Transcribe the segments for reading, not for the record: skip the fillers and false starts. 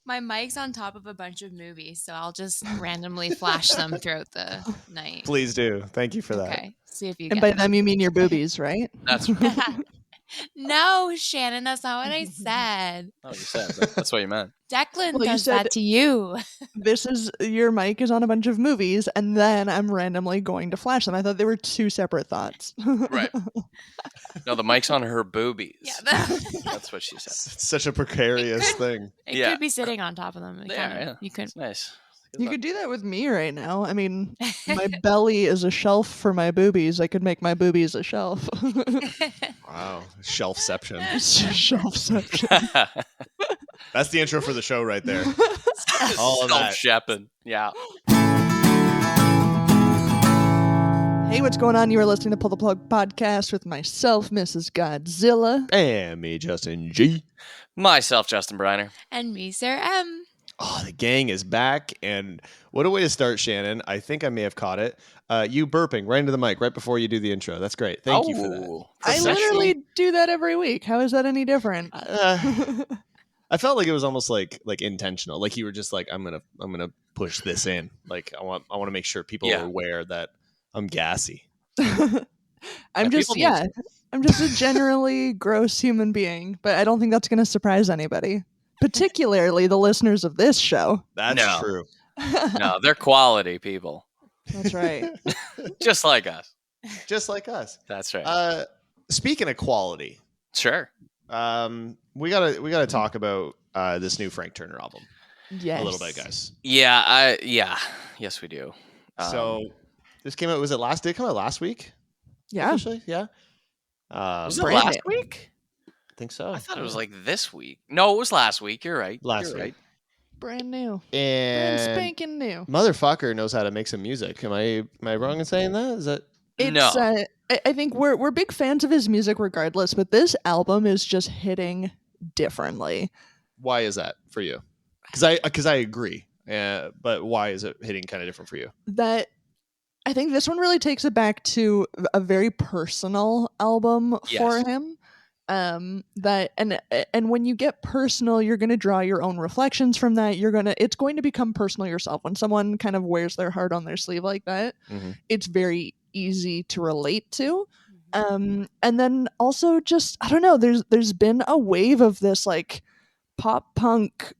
My mic's on top of a bunch of movies, so I'll just randomly flash them throughout the night. Please do. Thank you for that. Okay. See if you And get by them. them you mean your boobies, right? That's No, Shannon, that's not what I said. oh, you said that's what you meant. Declan Well, you does said- that to you. This is your mic is on a bunch of movies, and then I'm randomly going to flash them. I thought they were two separate thoughts. Right. No, the mic's on her boobies. Yeah, That's what she said. It's such a precarious thing. it Yeah. could be sitting on top of them. It Yeah, kinda- yeah. You could. It's nice. You could do that with me right now. I mean, my belly is a shelf for my boobies. I could make my boobies a shelf. Wow. Shelfception. Shelfception. That's the intro for the show right there. All of that. Self-shepping. Yeah. Hey, what's going on? You are listening to Pull the Plug podcast with myself, Mrs. Godzilla. And me, Justin G. Myself, Justin Briner. And me, Sir M. Oh, the gang is back. And what a way to start, Shannon. I think I may have caught it. You burping right into the mic right before you do the intro. That's great. Thank you for that. Oh, I literally do that every week. How is that any different? I felt like it was almost like intentional. Like you were just like, I'm gonna push this in. Like I want to make sure people are aware that I'm gassy. I'm just a generally gross human being, but I don't think that's going to surprise anybody, particularly the listeners of this show. That's true. No, they're quality people. That's right. Just like us. Just like us. That's right. Speaking of quality, Sure. we gotta talk about this new Frank Turner album Yes. a little bit, guys. Yeah. Yes, we do. So this came out. Did it come out last week? Yeah. Officially? Yeah. Was it brand last new. week? I think so. I thought it was like this week. No, it was last week. You're right. Last You're week. right. Brand new. And Brand spanking new. motherfucker knows how to make some music. Am I wrong in saying that? Is that It's, No. I think we're big fans of his music regardless, but this album is just hitting differently. why is that for you? Because I agree. But why is it hitting kind of different for you? That I think this one really takes it back to a very personal album for Yes. him. That and when you get personal, you're going to draw your own reflections from that. It's going to become personal yourself. When someone kind of wears their heart on their sleeve like that, it's very easy to relate to. And then also just I don't know, there's been a wave of this like pop punk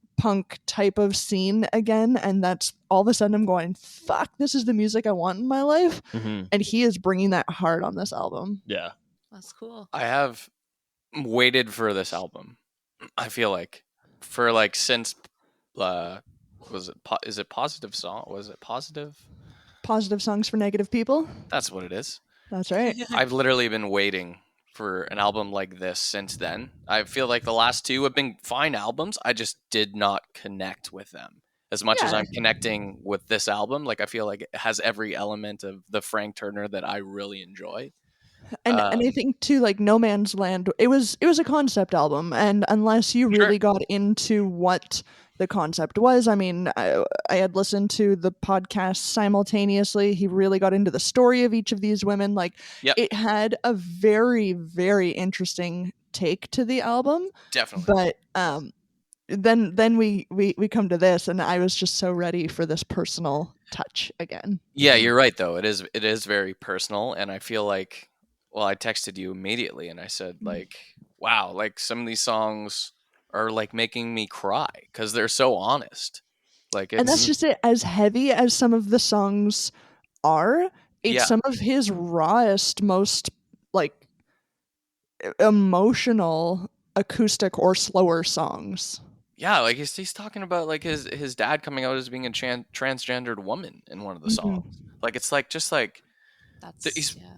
type of scene again, and that's all of a sudden I'm going, fuck, this is the music I want in my life. And he is bringing that hard on this album. Yeah. That's cool. I have waited for this album. I feel like for like since is it Positive Song? Was it Positive? Positive songs for negative people. That's what it is. That's right. I've literally been waiting for an album like this since then. I feel like the last two have been fine albums. I just did not connect with them as much as Yeah. I'm connecting with this album. Like I feel like it has every element of the Frank Turner that I really enjoy. And I think too, like No Man's Land, it was a concept album, and unless you Sure. really got into what the concept was, I mean, I had listened to the podcast simultaneously. He really got into the story of each of these women. Like, Yep. it had a very, very interesting take to the album. Definitely. But then we come to this, and I was just so ready for this personal touch again. Yeah, you're right though. It is very personal, and I feel like, well, I texted you immediately and I said like, wow, like some of these songs are like making me cry because they're so honest. Like it's, And that's just it. As heavy as some of the songs are, it's Yeah. some of his rawest, most like emotional acoustic or slower songs. yeah, like he's talking about like his dad coming out as being a transgendered woman in one of the Mhm. songs. Like it's like just like That's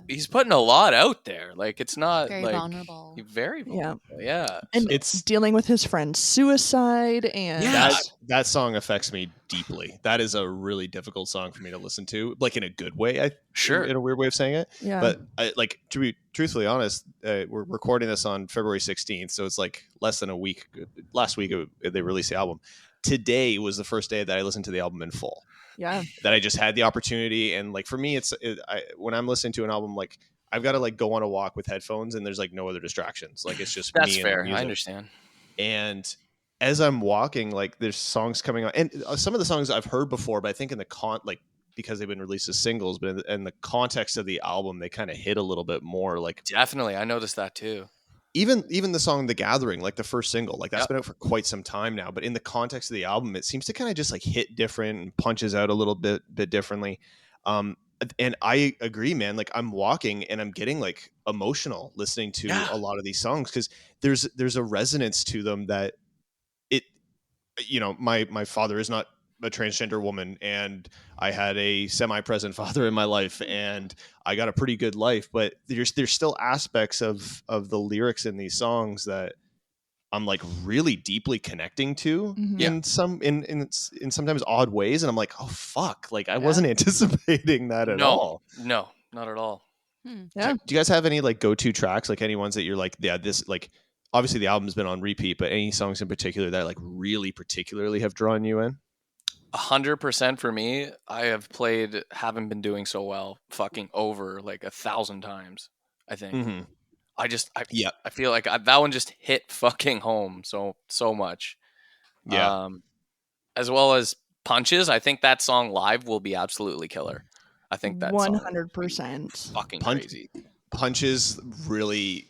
he's putting a lot out there. Like it's not very like vulnerable. very Yeah. vulnerable. Yeah. And It's- dealing with his friend's suicide and Yeah. That song affects me deeply. That is a really difficult song for me to listen to, like in a good way. Sure. In a weird way of saying it. yeah. But like to be truthfully honest, we're recording this on February 16th, so it's like less than a week. Last week they released the album. Today was the first day that I listened to the album in full. yeah. That I just had the opportunity, and like for me, when I'm listening to an album, like I've got to like go on a walk with headphones, and there's like no other distractions. Like it's just That's me fair. and the I music. understand. And as I'm walking, like there's songs coming on, and some of the songs I've heard before, but I think in the because they've been released as singles, but in the context of the album, they kind of hit a little bit more. Like Definitely, I noticed that too. Even the song "The Gathering," like the first single, like that's been out for quite some time now. But in the context of the album, it seems to kind of just like hit different and punches out a little bit differently. And I agree, man. Like I'm walking and I'm getting like emotional listening to a lot of these songs because there's a resonance to them that it, my father is not a transgender woman, and I had a semi-present father in my life, and I got a pretty good life, but there's still aspects of the lyrics in these songs that I'm like really deeply connecting to in sometimes odd ways, and I'm like, oh fuck, like I wasn't anticipating that at all. No, not at all. Yeah. Do you guys have any like go-to tracks, like any ones that you're like, yeah, this, like obviously the album's been on repeat, but any songs in particular that like really particularly have drawn you in? 100% for me. I have played "Haven't Been Doing So Well" fucking over like 1,000 times. I think. I feel like that one just hit fucking home so much. Yeah. As well as "Punches." I think that song live will be absolutely killer. I think that 100% fucking crazy. Punches really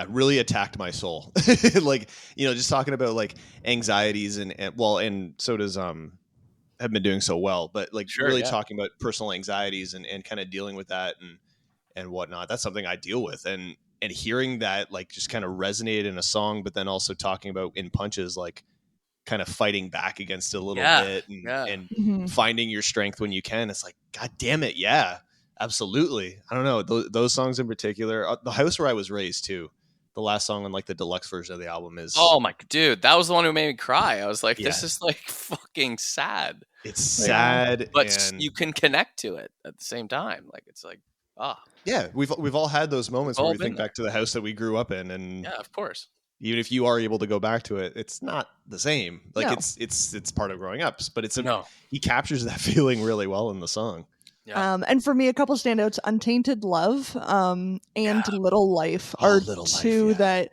really attacked my soul. Like, just talking about like anxieties and so does have been doing so well, but like talking about personal anxieties and kind of dealing with that and whatnot. That's something I deal with, and hearing that like just kind of resonate in a song, but then also talking about in Punches, like kind of fighting back against it a little bit and finding your strength when you can. It's like, God damn it. Yeah, absolutely. I don't know. Those songs in particular, The House Where I Was Raised too. The last song on like the deluxe version of the album is. Oh my dude, that was the one who made me cry. I was like, this is like fucking sad. It's sad, but you can connect to it at the same time. Like it's like, yeah, we've all had those moments where we think back to the house that we grew up in, and yeah, of course. Even if you are able to go back to it, it's not the same. Like it's part of growing up, but he captures that feeling really well in the song. Yeah. And for me, a couple standouts: "Untainted Love" and "Little Life" are two that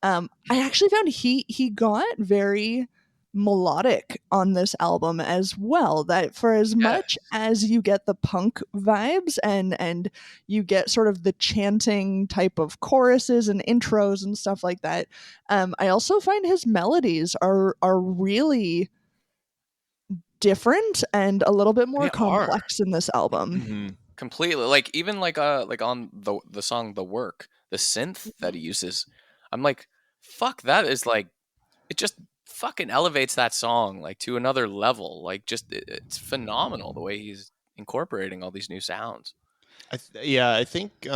I actually found he got very melodic on this album as well. That for as much as you get the punk vibes and you get sort of the chanting type of choruses and intros and stuff like that, I also find his melodies are really different and a little bit more complex in this album. Mm-hmm. Completely. Like even like on the song "The Work," the synth that he uses, I'm like, fuck, that is like, it just fucking elevates that song like to another level. Like just it's phenomenal the way he's incorporating all these new sounds. I think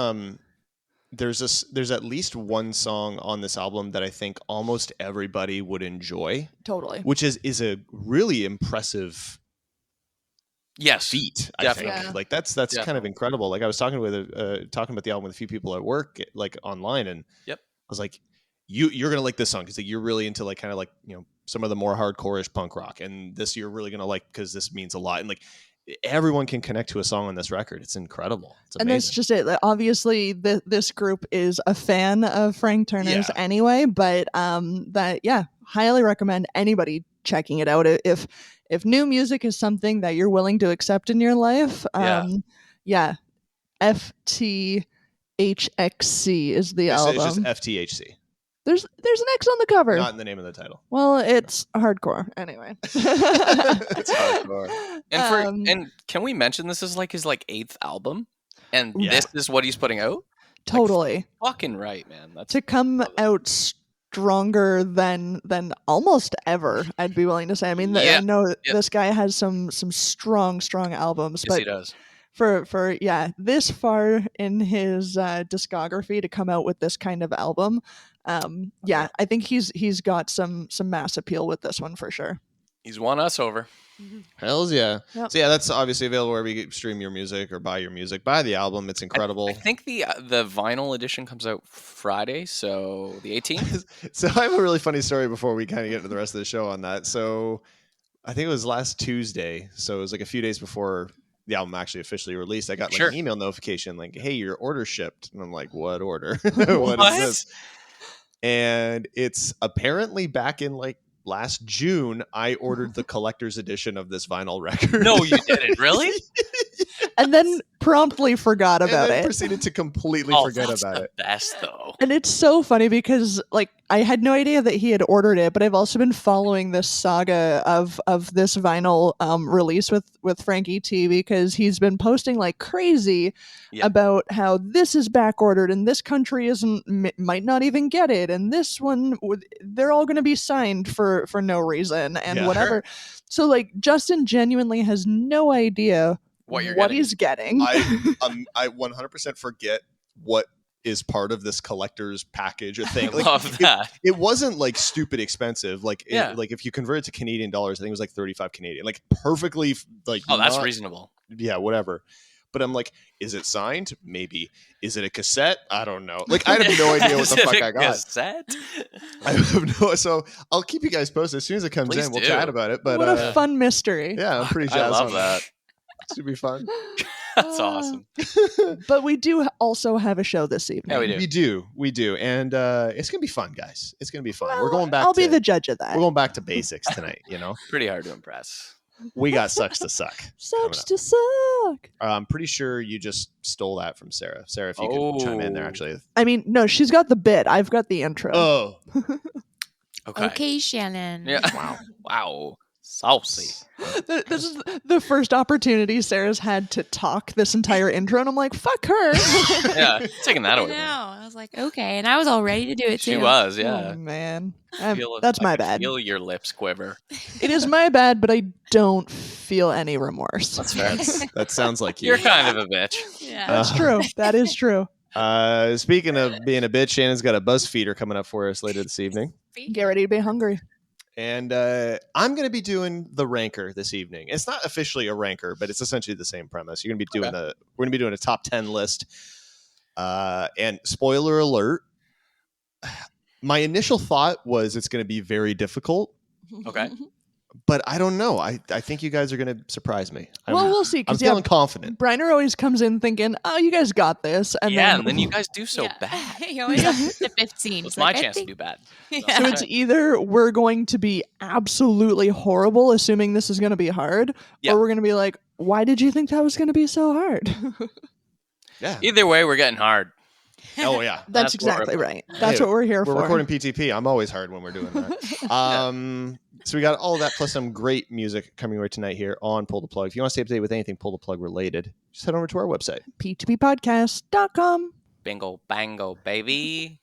there's at least one song on this album that I think almost everybody would enjoy. Totally. Which is a really impressive feat, I think. Yeah. Like that's kind of incredible. Like I was talking about the album with a few people at work, like online, and I was like, you're gonna like this song because like, you're really into like kind of like some of the more hardcore-ish punk rock, and this you're really gonna like because this means a lot, and like everyone can connect to a song on this record. It's incredible. It's amazing. And that's just it. Obviously, this group is a fan of Frank Turner's anyway, but highly recommend anybody checking it out if new music is something that you're willing to accept in your life. FTHC is the album. It's just FTHC. There's an X on the cover. Not in the name of the title. Well, it's hardcore anyway. It's hardcore. And can we mention this is like his like 8th album, and this is what he's putting out? Totally. Like, fucking right, man. That's to come out stronger than almost ever. I'd be willing to say. I mean, I know this guy has some strong albums, yes, but he does. For this far in his discography to come out with this kind of album, I think he's got some mass appeal with this one for sure. He's won us over. Hells yeah. Yep. So that's obviously available wherever you stream your music or buy your music. Buy the album. It's incredible. I think the vinyl edition comes out Friday, so the 18th. So I have a really funny story before we kind of get into the rest of the show on that. So I think it was last Tuesday. So it was like a few days before the album actually officially released. I got like an email notification like, hey, your order shipped. And I'm like, what order? What is this? And it's apparently back in like last June, I ordered the collector's edition of this vinyl record. No, you didn't. Really? And then promptly forgot about and then it. Proceeded to completely forget that's about the it. Best though. And it's so funny because like I had no idea that he had ordered it, but I've also been following this saga of this vinyl release with Frankie T, because he's been posting like crazy about how this is back ordered and this country might not even get it, and this one they're all going to be signed for no reason and whatever. So like Justin genuinely has no idea what he's getting. I 100% forget what is part of this collector's package or thing. I love that. It wasn't like stupid expensive. Like, like if you convert it to Canadian dollars, I think it was like 35 Canadian. Like perfectly like. Oh, that's reasonable. Yeah, whatever. But I'm like, is it signed? Maybe. Is it a cassette? I don't know. Like, I have no idea what the fuck I got. Cassette? I have no. So I'll keep you guys posted as soon as it comes in. We'll chat about it. But what a fun mystery! Yeah, I'm pretty jazzed. I love that. Should be fun. That's awesome. But we do also have a show this evening. Yeah, we do, and it's gonna be fun, guys. It's gonna be fun. Well, We're going back. I'll be the judge of that. We're going back to basics tonight. You know, pretty hard to impress. We got Sucks to Suck. Sucks to Suck. I'm pretty sure you just stole that from Sarah. Sarah, if you could chime in there, actually. I mean, no, she's got the bit. I've got the intro. Oh. Okay, Shannon. Yeah. Wow. Saucy. This is the first opportunity Sarah's had to talk this entire intro, and I'm like, fuck her. Yeah, taking that away. I know. I was like, okay, and I was all ready to do it too. She was, yeah. Oh, man. That's my bad. Feel your lips quiver. It is my bad, but I don't feel any remorse. That's fair. That sounds like you. You're kind of a bitch. Yeah, that's true. That is true. Speaking of being a bitch, Shannon's got a Buzzfeeder coming up for us later this evening. Get ready to be hungry. And I'm going to be doing the ranker this evening. It's not officially a ranker, but it's essentially the same premise. You're going to be doing we're going to be doing a top 10 list. And spoiler alert, my initial thought was it's going to be very difficult. Okay. But I don't know. I think you guys are going to surprise me. We'll see. I'm feeling confident. Briner always comes in thinking, "Oh, you guys got this," and then you guys do so bad. He always has the 15. It's my chance to do bad. So it's either we're going to be absolutely horrible, assuming this is going to be hard, or we're going to be like, "Why did you think that was going to be so hard?" Yeah. Either way, we're getting hard. Oh yeah, that's exactly right. That's what we're here for. We're recording PTP. I'm always hard when we're doing that. So we got all of that plus some great music coming right tonight here on Pull the Plug. If you want to stay up to date with anything Pull the Plug related, just head over to our website, p2ppodcast.com. Bingo bango, baby.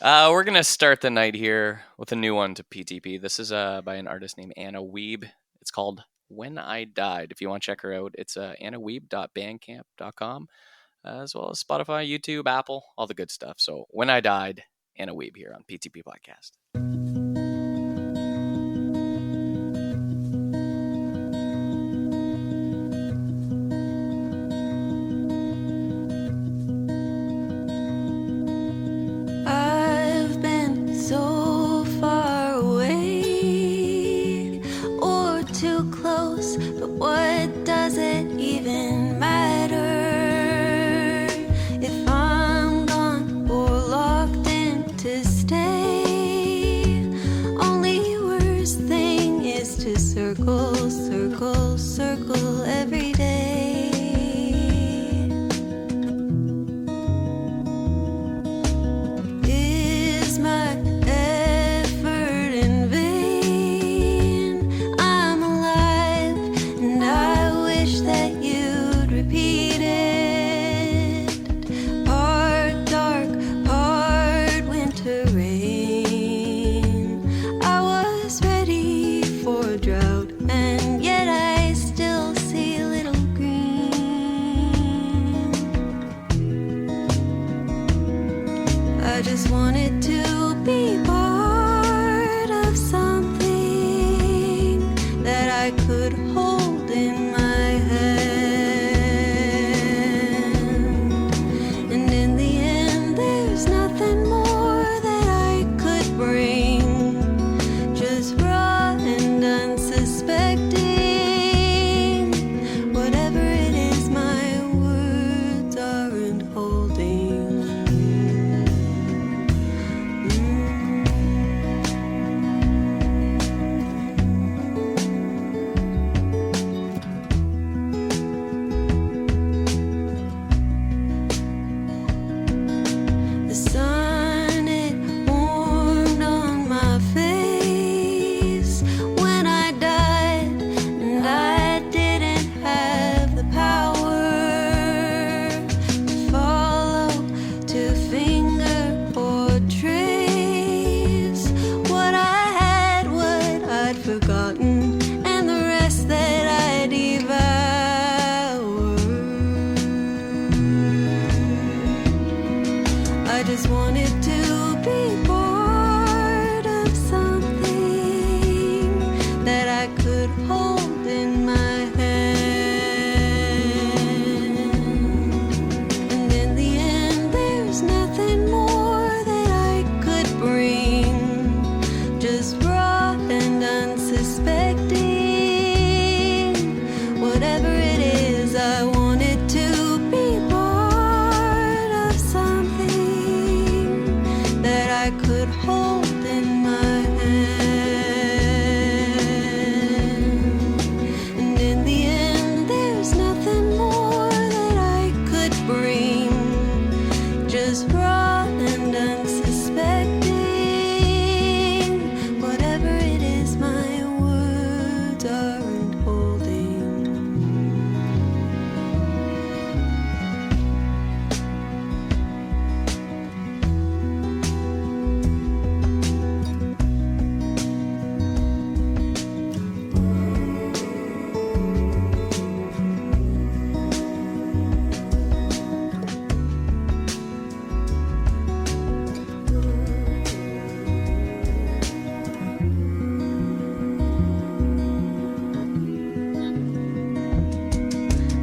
We're gonna start the night here with a new one to PTP. This is by an artist named Anna Wiebe. It's called When I Died. If you want to check her out, it's annawiebe.bandcamp.com, as well as Spotify, YouTube, Apple, all the good stuff. So When I Died, Anna Wiebe here on PTP Podcast. I've been so far away or too close, but what does it even matter if I'm gone or locked in to stay? Only worst thing is to circle, circle, circle every day. Is my effort in vain? I'm alive and I wish that you'd repeat it. Hard, dark, hard winter rain. I was ready for drought and yet I and unsuspecting. Whatever it is, I wanted to be part of something that I could hold in my hand. And in the end, there's nothing more that I could bring. Just raw and unsuspecting. Whatever it is, my words aren't holding.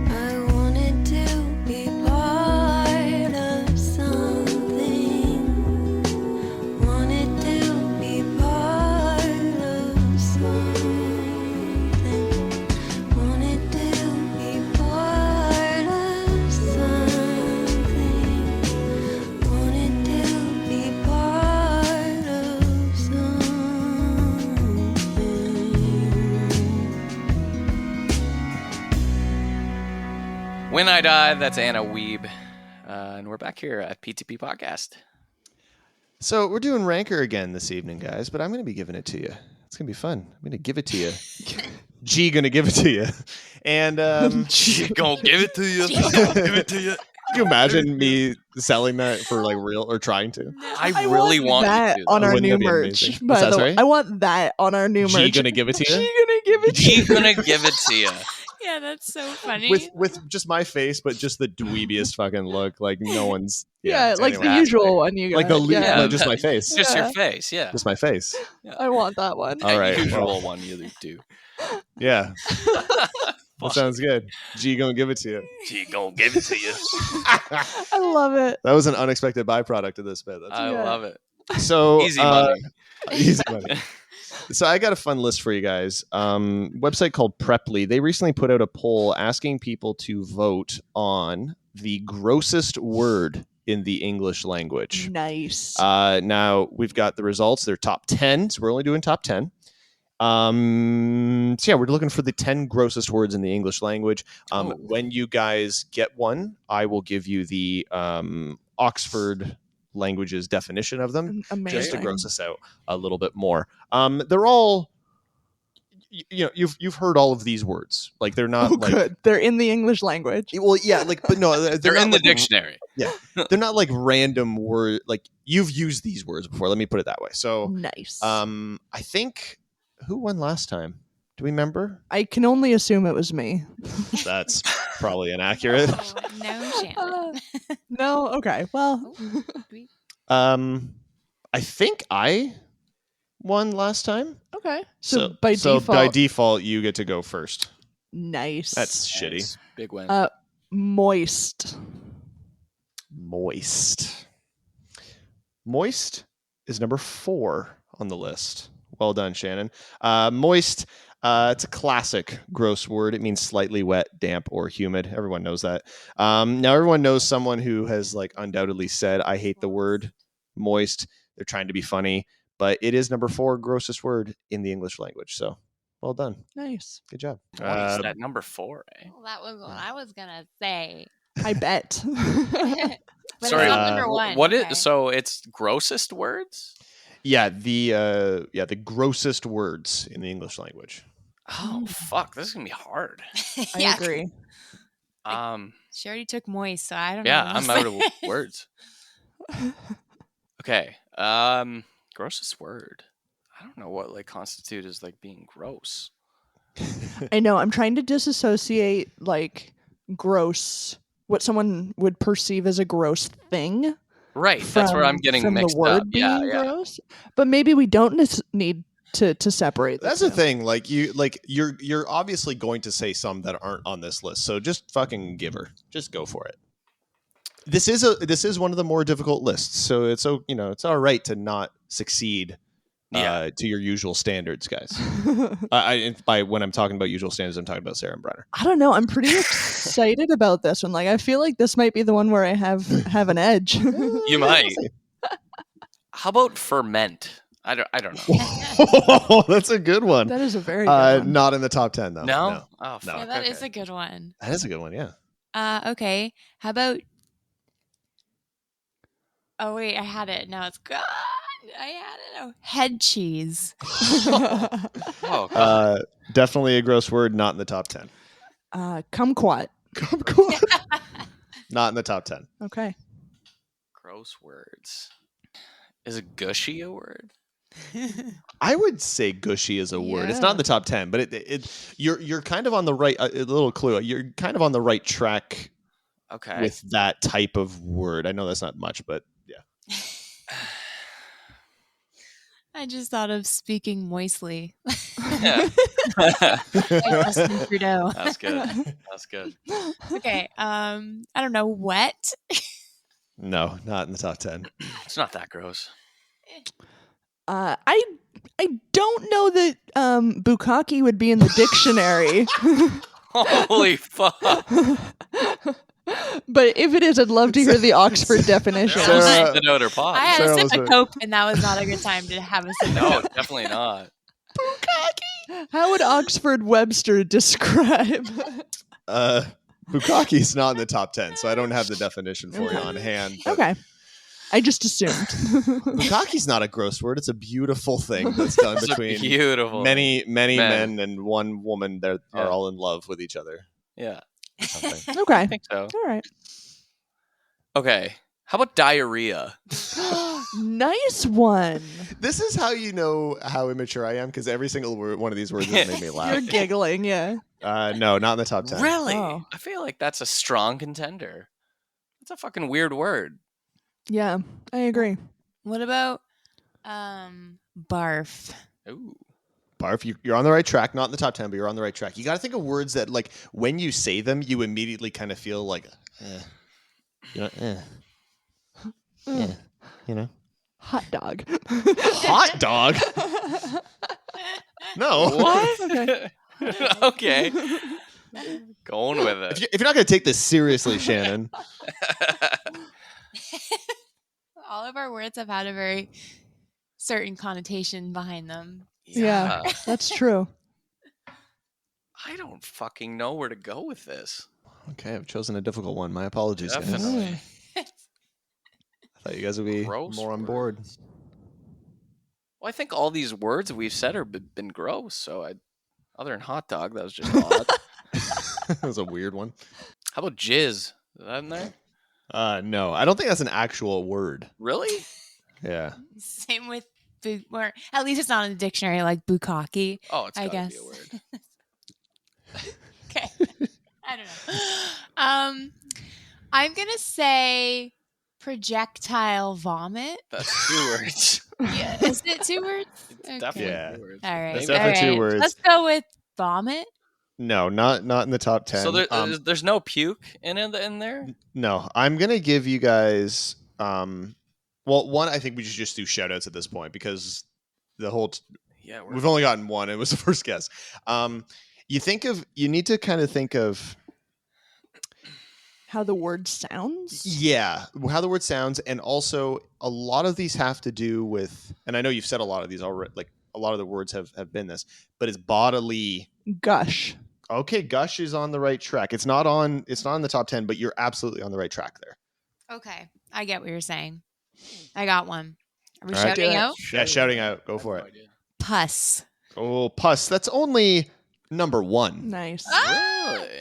I wanted to be part of something. Wanted to be part of something. Wanted to be part of something. Wanted to be part of something. When I Die, that's Anna Wiebe. And we're back here at PTP Podcast. So we're doing Ranker again this evening, guys, but I'm going to be giving it to you. It's going to be fun. I'm going to give it to you. G going to give it to you. And She gonna give it to you. Give it to you. can you imagine me selling that for like real or trying to? I really want that you on to. our Wouldn't new that be merch. amazing? By What's that, the way, sorry? I want that on our new G merch. going to give it to She you? gonna give it to you. She's gonna give it to you. Yeah, that's so funny. With just my face, but just the dweebiest fucking look. Like no one's. Yeah, like anyway. the usual one you got. Like the yeah. like just my face. Just Yeah. your face, yeah. Just my face. I want that one. All right. Usual well, one you do. yeah. That sounds good. G gonna give it to you. She gonna give it to you. I love it. That was an unexpected byproduct of this bit. That's I Yeah. love it. so Easy money. Easy money. So I got a fun list for you guys. Website called Preply. They recently put out a poll asking people to vote on the grossest word in the English language. Nice. Now we've got the results. They're top 10. So we're only doing top 10. So yeah, we're looking for the 10 grossest words in the English language. When you guys get one, I will give you the Oxford language's definition of them, Amazing. just to gross us out a little bit more. They're all, you know, you've heard all of these words. Like they're not like Good. They're in the English language. well, yeah, like but no, They're not in the like, dictionary. They're not like random word. Like you've used these words before. Let me put it that way. So, Nice. I think who won last time? Do we remember? I can only assume it was me. That's probably inaccurate. Oh, no, Shannon. No? Okay. Well, I think I won last time. okay. So by default, you get to go first. nice. That's shitty. Nice. Big win. Moist. Moist. Moist is number 4 on the list. Well done, Shannon. Moist. It's a classic gross word. It means slightly wet, damp, or humid. Everyone knows that. Now everyone knows someone who has like undoubtedly said, "I hate the word moist." They're trying to be funny, but it is number 4 grossest word in the English language. So, well done. Nice. Good job. Moist at number 4, eh? Well, that was what I was gonna say. I bet. But Sorry, it's not number one. What okay. is so? It's grossest words. Yeah, the grossest words in the English language. Oh fuck! This is gonna be hard. I Yeah. agree. She already took moist, so I don't know. Yeah, what I'm to out of say. words. Okay. Grossest word. I don't know what like constitute as like being gross. I know. I'm trying to disassociate like gross, what someone would perceive as a gross thing. Right. That's where I'm getting from mixed the word up. being Yeah, yeah. gross. But maybe we don't need to separate. That's the thing. Like you're obviously going to say some that aren't on this list. So just fucking give her. Just go for it. This is one of the more difficult lists. So it's all right to not succeed to your usual standards, guys. By when I'm talking about usual standards, I'm talking about Sarah and Brenner. I don't know. I'm pretty excited about this one. Like, I feel like this might be the one where I have an edge. You might. How about ferment? I don't know. Oh, that's a good one. That is a very good one. Not in the top 10 though. No? No. Oh, fuck. Yeah, that is a good one. That is a good one. Yeah. Okay. How about? Oh wait, I had it. Now it's gone. I had it. Oh, head cheese. Oh, definitely a gross word. Not in the top 10. Kumquat. Kumquat. Not in the top 10. Okay. gross words. Is gushy a word? I would say gushy is a word. It's not in the top 10, but you're kind of on the right. A little clue. You're kind of on the right track. Okay. With that type of word. I know that's not much, but yeah. I just thought of speaking moistly. Yeah. Justin Trudeau. That's good. That's good. Okay. I don't know. Wet. No, not in the top 10. It's not that gross. I don't know that bukkake would be in the dictionary. Holy fuck. But if it is, I'd love to hear the Oxford definition. Sarah- The note or pop. I had Sarah a was sip of right. Coke, and that was not a good time to have a sip of No, Coke. definitely not. How would Oxford Webster describe? Bukkake is not in the top 10, so I don't have the definition for you on hand. but Okay. I just assumed. Bukkake's not a gross word. It's a beautiful thing that's done It's between beautiful. many men and one woman that Yeah. are all in love with each other. Yeah, Something. Okay. I think so. All right. Okay. How about diarrhea? Nice one. This is how you know how immature I am, because every single one of these words has made me You're laugh. giggling, yeah. No, not in the top 10. Really? Oh. I feel like that's a strong contender. That's a fucking weird word. Yeah, I agree. What about barf? Ooh. Barf, you're on the right track. Not in the top 10, but you're on the right track. You got to think of words that, like, when you say them, you immediately kind of feel like, yeah, you know. Hot dog. Hot dog? No. What? Okay. Okay. Going with it. If you're not going to take this seriously, Shannon. All of our words have had a very certain connotation behind them. Yeah. That's true. I don't fucking know where to go with this. Okay, I've chosen a difficult one. My apologies, guys. Definitely. I thought you guys would be Gross more on board. words. Well, I think all these words we've said have been gross. So other than hot dog, that was just odd. That was a weird one. How about jizz? Is that in there? No, I don't think that's an actual word. Really? Yeah. Same with or at least it's not in the dictionary like bukkake. Oh, it's I gotta guess. be a word. Okay. I don't know. I'm gonna say projectile vomit. That's 2 words. Yeah, is it 2 words? It's definitely Yeah. 2 words. All right. That's all definitely 2 right. words. Let's go with vomit. No, not in the top 10. So there's no puke in there? No, I'm going to give you guys well, one, I think we should just do shout outs at this point because the whole Yeah, we've only gotten one. It was the first guess. You need to kind of think of How the word sounds? yeah, how the word sounds, and also a lot of these have to do with, and I know you've said a lot of these already, like a lot of the words have been this, but it's bodily. Gush. Okay, gush is on the right track. It's not in the top 10, but you're absolutely on the right track there. Okay. I get what you're saying. I got one. Are we All right. shouting Do it. out? Yeah, shouting out. Go for it. Pus. Oh, pus. That's only number 1. Nice. Really?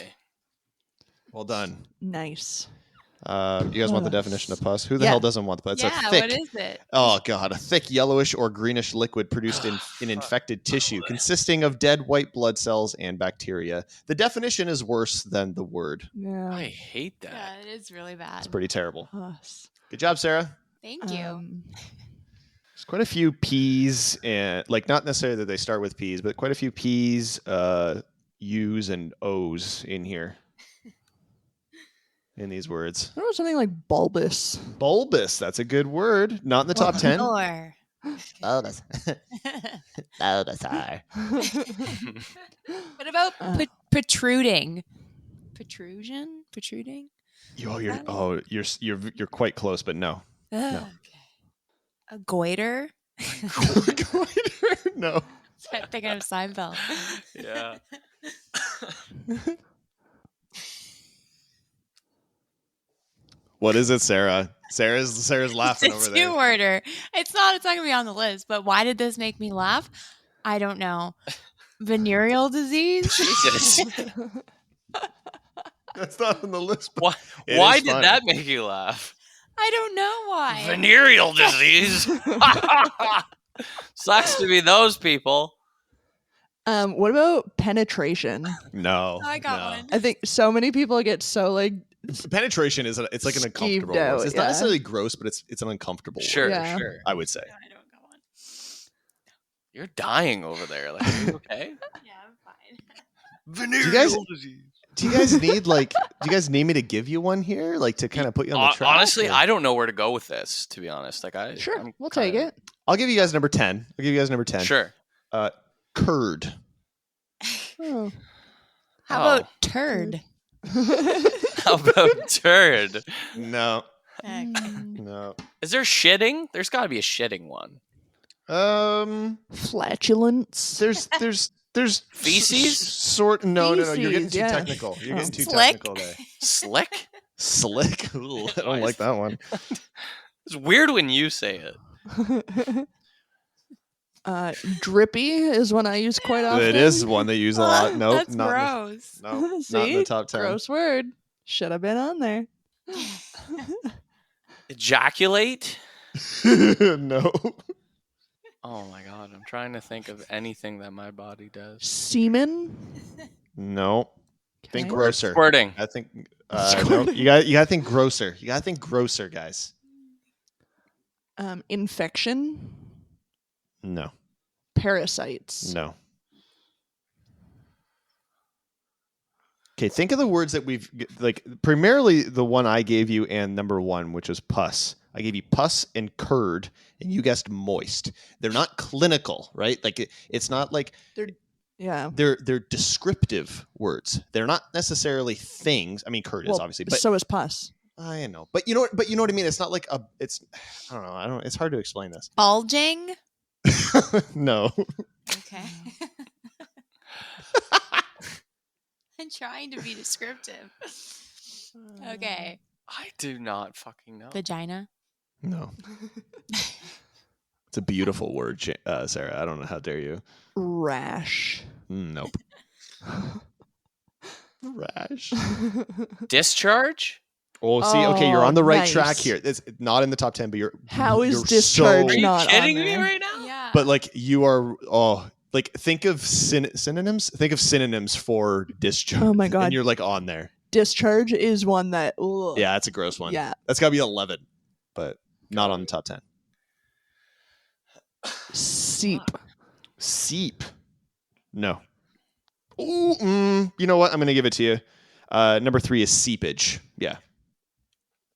Well done. Nice. You guys want the definition of pus? Who the Yeah. hell doesn't want the pus? It's Yeah, a thick, what is it? oh god, a thick yellowish or greenish liquid produced in infected tissue, consisting of dead white blood cells and bacteria. The definition is worse than the word. Yeah. I hate that. Yeah, it is really bad. It's pretty terrible. Us. Good job, Sarah. Thank you. There's quite a few P's, and like not necessarily that they start with P's, but quite a few P's, U's, and O's in here. In these words. There was something like bulbous. Bulbous, that's a good word. Not in the top 10. Or Bulbasaur. What about protruding? Protruding? You're quite close, but no. Okay. A goiter? No. I'm thinking of Seinfeld. Yeah. What is it, Sarah? Sarah's laughing It's over a there. two-worder. It's not going to be on the list, but why did this make me laugh? I don't know. Venereal disease? Jesus. That's not on the list. But Why did that make you laugh? I don't know why. Venereal disease. Sucks to be those people. What about penetration? No. I got one. I think so many people get so like Penetration it's like an uncomfortable Skeeved out, word. It's not necessarily gross, but it's an uncomfortable Sure, word. Yeah. sure. I would say. I don't got one. You're dying over there. Like, are you okay? Yeah, I'm fine. Venereal disease. Do you guys need me to give you one here? Like to kind of put you on the track? Honestly, or- I don't know where to go with this, to be honest. Like sure, I'm we'll kinda- take it. I'll give you guys number 10. Sure. Curd. Oh. How Oh. about turd? How about turd? No. Okay. No. Is there shitting? There's got to be a shitting one. Flatulence. There's Feces? No. You're getting Feces, too yeah. technical. You're getting too Slick? technical there. Slick? Slick. Ooh, I don't like that one. It's weird when you say it. Drippy is one I use quite often. It is one they use a lot. Nope, That's not gross. no, not in See? the top 10. Gross word. Should have been on there. Ejaculate? No. Oh my god, I'm trying to think of anything that my body does. Semen. No. Think Okay. grosser. Squirting. I think no, you gotta think grosser. You gotta think grosser, guys. Infection. No. Parasites. No. Okay, think of the words that we've like primarily the one I gave you and number 1, which was pus. I gave you pus and curd, and you guessed moist. They're not clinical, right? Like it's not like Yeah. they're descriptive words. They're not necessarily things. I mean, curd is Well, obviously, but so is pus. I know. But you know what I mean? It's not like it's I don't know. It's hard to explain this. Bulging? No. Okay. I'm trying to be descriptive. Okay. I do not fucking know. Vagina? No. It's a beautiful word, Sarah. I don't know. How dare you? Rash. Nope. Rash. Discharge? Oh, see, okay, you're on the right nice. track here. It's not in the top 10, but you're How is you're discharge Are you not kidding on me there? right now? Yeah. But like you are like think of synonyms. Think of synonyms for discharge. Oh my God. And you're like on there. Discharge is one that. Ugh. Yeah, that's a gross one. Yeah. That's got to be 11, but not on the top 10. Seep. Seep. No. Ooh, you know what? I'm going to give it to you. Number 3 is seepage. Yeah.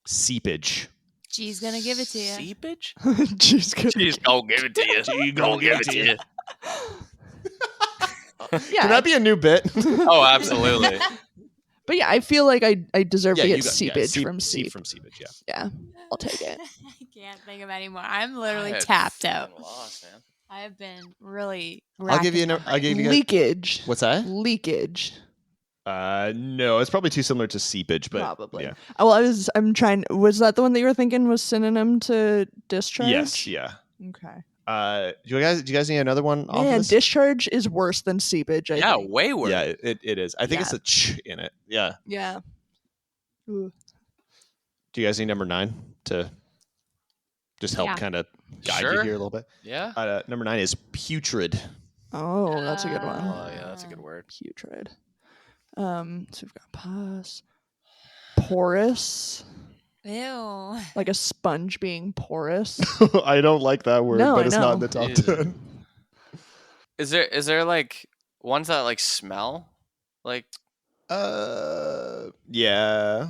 Seepage. G's gonna give it to you. Seepage? Jeez, good. She's gonna give it to you. She's gonna give it to you. Yeah. Can that be a new bit? Oh, absolutely. But yeah, I feel like I deserve to you get seepage from seep seep. from seepage, yeah. Yeah, I'll take it. I can't think of any more. I'm literally I had tapped out. fucking lost, man. I have been really. I'll give you racking my I'll give you guys, Leakage. what's that? Leakage. No, it's probably too similar to seepage, but Probably. yeah. Oh, well, I'm trying. Was that the one that you were thinking was synonym to discharge? Yes, yeah. Okay. Do you guys need another one off Man, this? discharge is worse than seepage. I Yeah, think. way worse. Yeah, it is. I think it's Yeah. a ch in it. Yeah. Yeah. Ooh. Do you guys need number 9 to just help Yeah. kind of guide Sure. you here a little bit? Yeah. Number 9 is putrid. Oh, that's a good one. Oh, yeah, that's a good word. Putrid. So we've got pus. Porous. Ew. Like a sponge being porous. I don't like that word, No, but I it's not in know. the top Jesus. 10. Is there like ones that like smell? Like Yeah.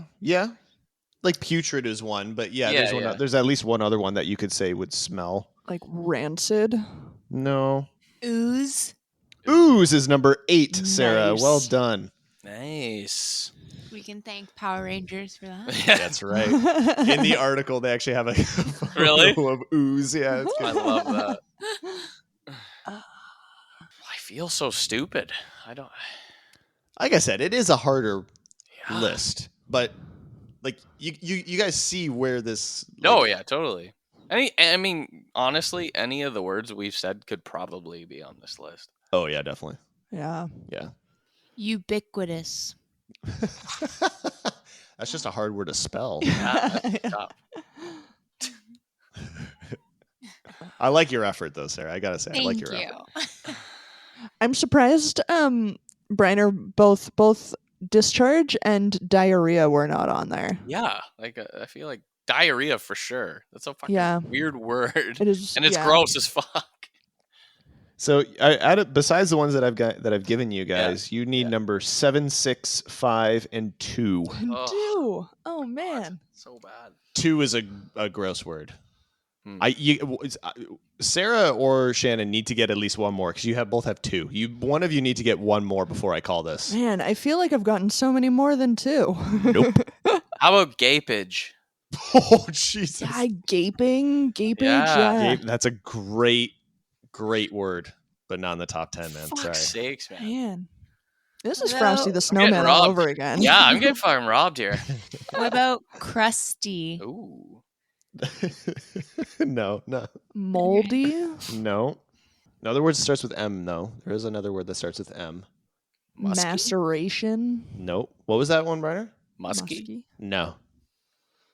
Like putrid is one, but yeah, Yeah, yeah. there's at least one other one that you could say would smell. Like rancid. No. Ooze. Ooze is number 8, Sarah. Nice. Well done. Nice. We can thank Power Rangers for that. That's right. In the article, they actually have a photo Really? of ooze. Yeah, it's I good. love that. I feel so stupid. I don't. Like I said, it is a harder Yeah. list, but like you guys see where this. Oh yeah, totally. I mean, honestly, any of the words we've said could probably be on this list. Oh yeah, definitely. Yeah. Yeah. Ubiquitous. That's just a hard word to spell. Yeah, that's tough. I like your effort though, Sarah. I gotta say, I like Thank your you. effort. I'm surprised Briner both discharge and diarrhea were not on there. Yeah, like I feel like diarrhea for sure. That's a fucking Yeah. weird word, It is, and it's yeah. gross as fuck. So, besides the ones that I've given you guys, you need number 7, 6, 5, and 2. Do. Oh man. So bad. 2 is a gross word. Sarah or Shannon need to get at least one more because you both have 2. One of you need to get one more before I call this. Man, I feel like I've gotten so many more than 2. Nope. How about gapage? Oh Jesus! Yeah, gaping. Yeah. Yeah. That's a great word, but not in the top 10, man. Fuck's Sorry. sakes, man. Man. This is Hello? Frosty the getting Snowman all robbed. over again. Yeah, I'm getting fucking robbed here. What about crusty? Ooh. No. Moldy. No. Another word starts with M, though. There is another word that starts with M. Musky? Maceration. Nope. What was that one, Briner? Musky? No.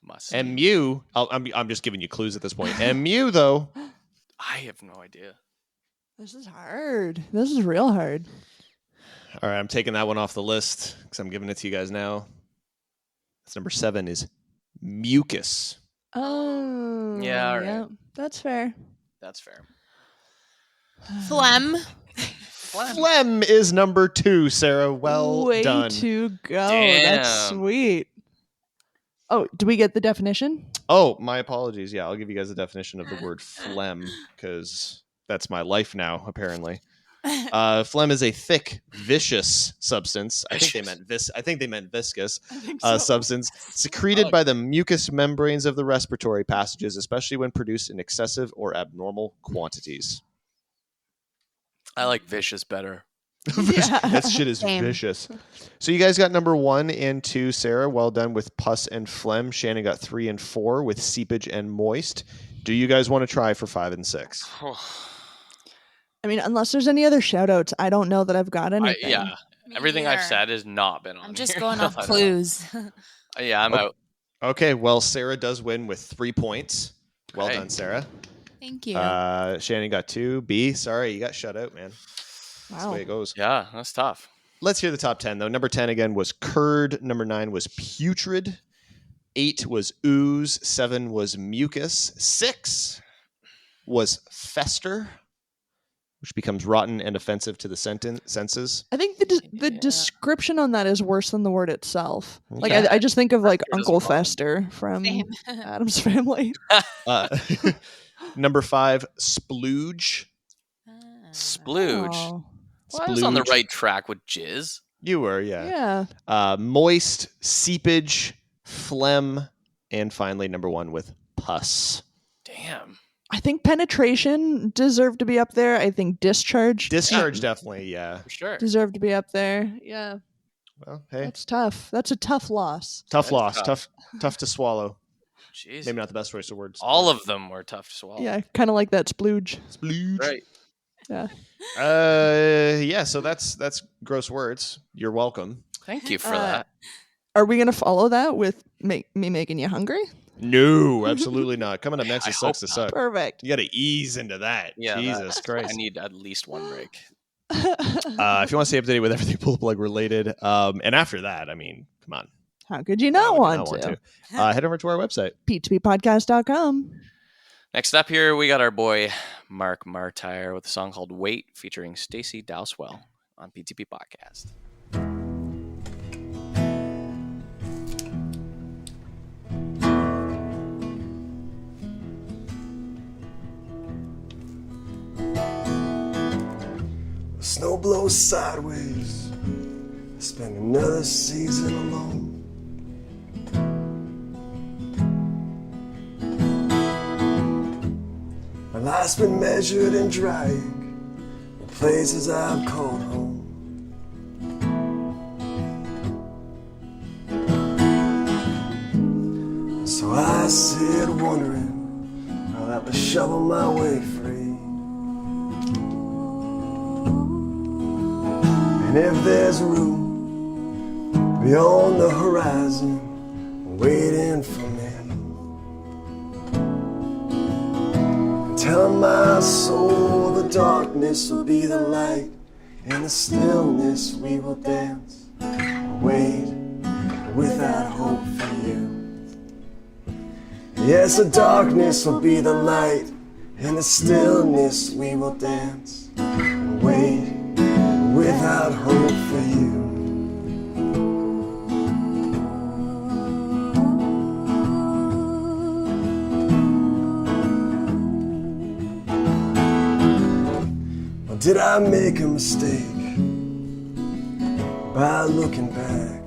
Musky. MU. I'm just giving you clues at this point. MU, though. I have no idea. This is hard. This is real hard. All right, I'm taking that one off the list because I'm giving it to you guys now. That's number 7 is mucus. Oh. Yeah, all right. Yeah, that's fair. That's fair. Phlegm. Phlegm is number 2, Sarah. Well Way done. to go. Damn. That's sweet. Oh, do we get the definition? Oh, my apologies. Yeah, I'll give you guys the definition of the word phlegm because that's my life now, apparently. Phlegm is a thick, vicious substance. I think they meant viscous substance secreted by the mucous membranes of the respiratory passages, especially when produced in excessive or abnormal quantities. I like vicious better. Yeah. That shit is Same. vicious. So you guys got number 1 and 2, Sarah. Well done with pus and phlegm. Shannon got 3 and 4 with seepage and moist. Do you guys want to try for 5 and 6? I mean, unless there's any other shout outs, I don't know that I've got anything. Yeah. Me Everything I've neither. said has not been on I'm just here. going off I don't know. clues. Yeah, I'm out. Okay, well, Sarah does win with 3 points. Well Okay. done, Sarah. Thank you. Shannon got 2. B, sorry, you got shut out, man. That's the Wow. way it goes. Yeah, that's tough. Let's hear the top 10, though. Number 10 again was curd. Number 9 was putrid. 8 was ooze. 7 was mucus. 6 was fester, which becomes rotten and offensive to the senses. I think the description on that is worse than the word itself. Like, Okay. I just think of like Fester is Uncle wrong. Fester from Same. Addams Family. Number 5, splooge. Splooge. Oh. Well, I was on the Splooge. right track with jizz. You were, Yeah. moist, seepage, phlegm, and finally number 1 with pus. Damn. I think penetration deserved to be up there. I think discharge Definitely, yeah. For sure. deserved to be up there. Yeah. Well, hey, That's tough. That's a tough loss. tough That's loss, tough. tough to swallow. Jeez. Maybe not the best choice of words. All of them were tough to swallow. Yeah, kind of like that splooge. splooge. Right. Yeah. Yeah. So that's gross words. You're welcome. Thank you for that. Are we gonna follow that with me making you hungry? No, absolutely not. Coming up next I is sucks to hope suck. Perfect. You got to ease into that. Yeah, Jesus Christ. I need at least one break. If you want to stay up to date with everything Pull Plug related, and after that, I mean, come on. How could you not Why would want you to? Head over to our website. p2ppodcast.com. Next up here, we got our boy Mark Martyre with a song called Wait featuring Stacey Dowswell on PTP Podcast. snow blows sideways, I spend another season alone. My life's been measured and drying in places I've called home. So I sit wondering, I'll have to shovel my way free. And if there's room beyond the horizon waiting for me, tell my soul the darkness will be the light, in the stillness we will dance, wait without hope for you. Yes, the darkness will be the light, in the stillness we will dance, wait without hope for you. Did I make a mistake by looking back?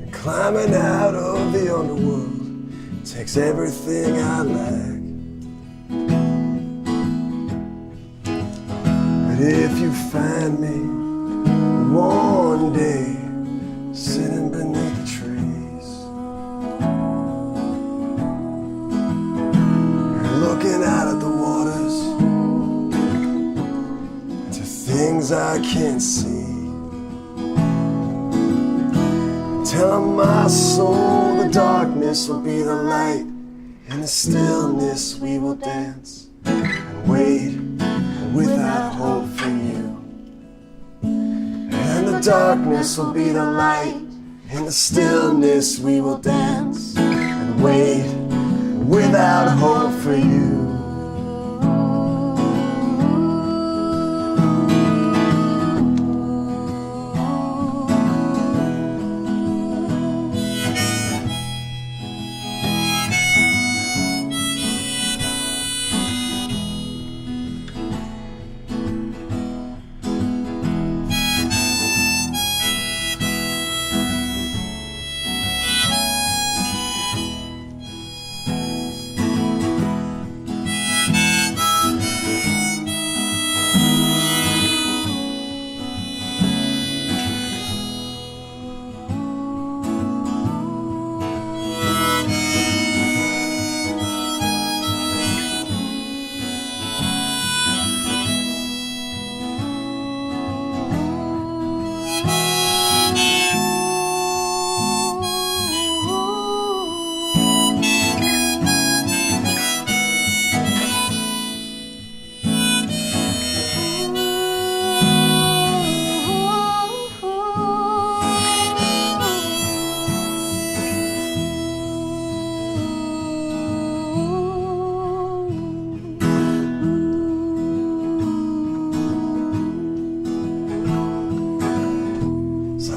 And climbing out of the underworld takes everything I lack. But if you find me one day sitting beneath the trees, looking out at the waters to things I can't see, telling my soul the darkness will be the light, in the stillness we will dance and wait without hope for you. And the darkness will be the light, in the stillness we will dance and wait without hope for you.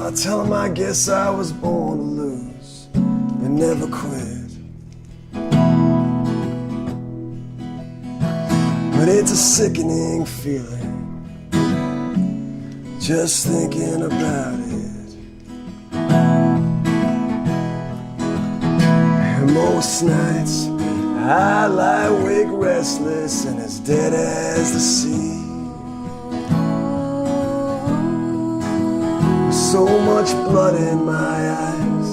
I tell him I guess I was born to lose, but never quit. But it's a sickening feeling, just thinking about it. And most nights I lie awake restless and as dead as the sea. So much blood in my eyes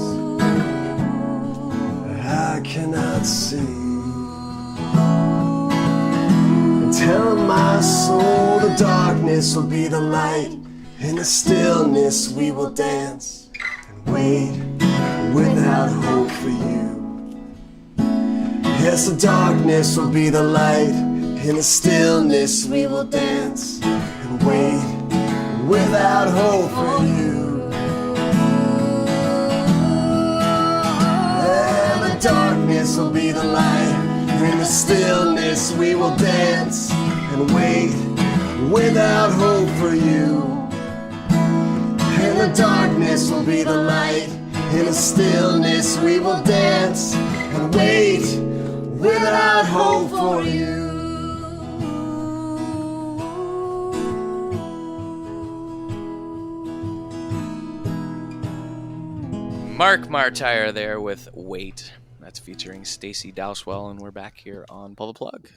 that I cannot see. And telling my soul the darkness will be the light, in the stillness we will dance and wait without hope for you. Yes, the darkness will be the light, in the stillness we will dance and wait without hope for you. Darkness will be the light, in the stillness we will dance and wait without hope for you. And the darkness will be the light, in the stillness we will dance and wait without hope for you. Martyre there with Wait. That's featuring Stacey Dowswell, and we're back here on Pull the Plug.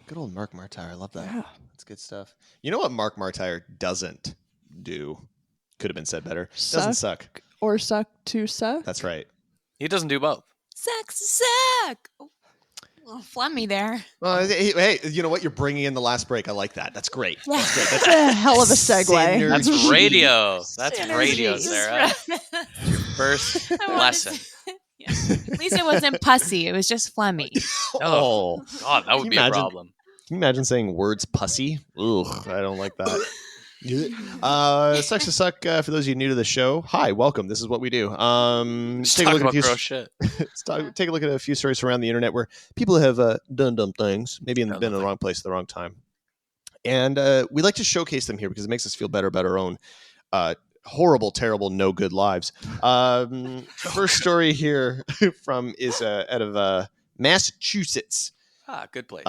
Good old Mark Martyre. I love that. Yeah. That's good stuff. You know what Mark Martyre doesn't do? Could have been said better. Doesn't suck. Or suck to suck. That's right. He doesn't do both. Suck. Oh, a little phlegmy there. Well, hey, you know what? You're bringing in the last break. I like that. That's great. Yeah. That's great. That's a hell of a segue. That's radio. That's Synergy. radio, Sarah. First lesson. Yeah. At least it wasn't pussy. It was just phlegmy. Oh, God, that would Can be you a imagine? problem. Can you imagine saying words pussy? Ugh, I don't like that. Sucks to suck. For those of you new to the show, hi, welcome. This is what we do. Just Take a look talk at about gross shit. take a look at a few stories around the internet where people have done dumb things, maybe been in the wrong place at the wrong time, and we like to showcase them here because it makes us feel better about our own horrible, terrible, no good lives. First story here is out of Massachusetts. Good place.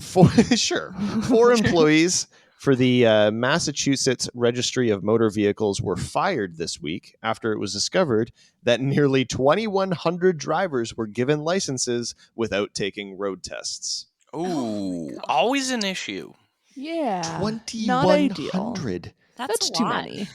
Four employees for the Massachusetts Registry of Motor Vehicles were fired this week after it was discovered that nearly 2,100 drivers were given licenses without taking road tests. Ooh, always an issue. Yeah. Not ideal. 2,100. That's too lot. many.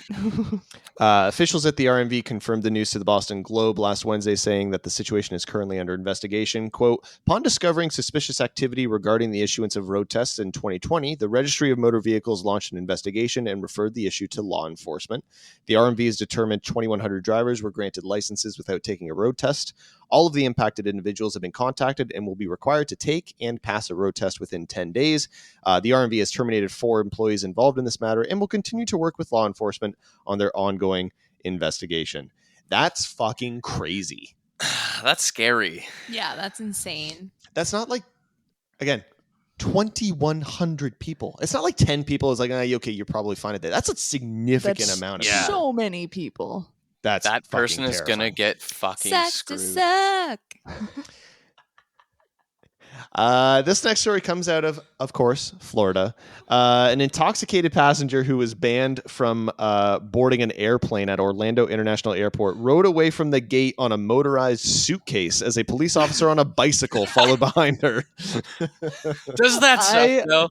Officials at the RMV confirmed the news to the Boston Globe last Wednesday, saying that the situation is currently under investigation. Quote, upon discovering suspicious activity regarding the issuance of road tests in 2020, the Registry of Motor Vehicles launched an investigation and referred the issue to law enforcement. The RMV has determined 2,100 drivers were granted licenses without taking a road test. All of the impacted individuals have been contacted and will be required to take and pass a road test within 10 days. The RMV has terminated 4 employees involved in this matter and will continue to work with law enforcement on their ongoing investigation. That's fucking crazy. That's scary. Yeah, that's insane. That's not like, again, 2,100 people. It's not like 10 people. It's like, okay, you're probably fine at that. That's a significant amount of yeah. people. So many people. That person is going to get fucking Sucks screwed. to suck. This next story comes out of course, Florida. An intoxicated passenger who was banned from boarding an airplane at Orlando International Airport rode away from the gate on a motorized suitcase as a police officer on a bicycle followed behind her. Does that suck, though?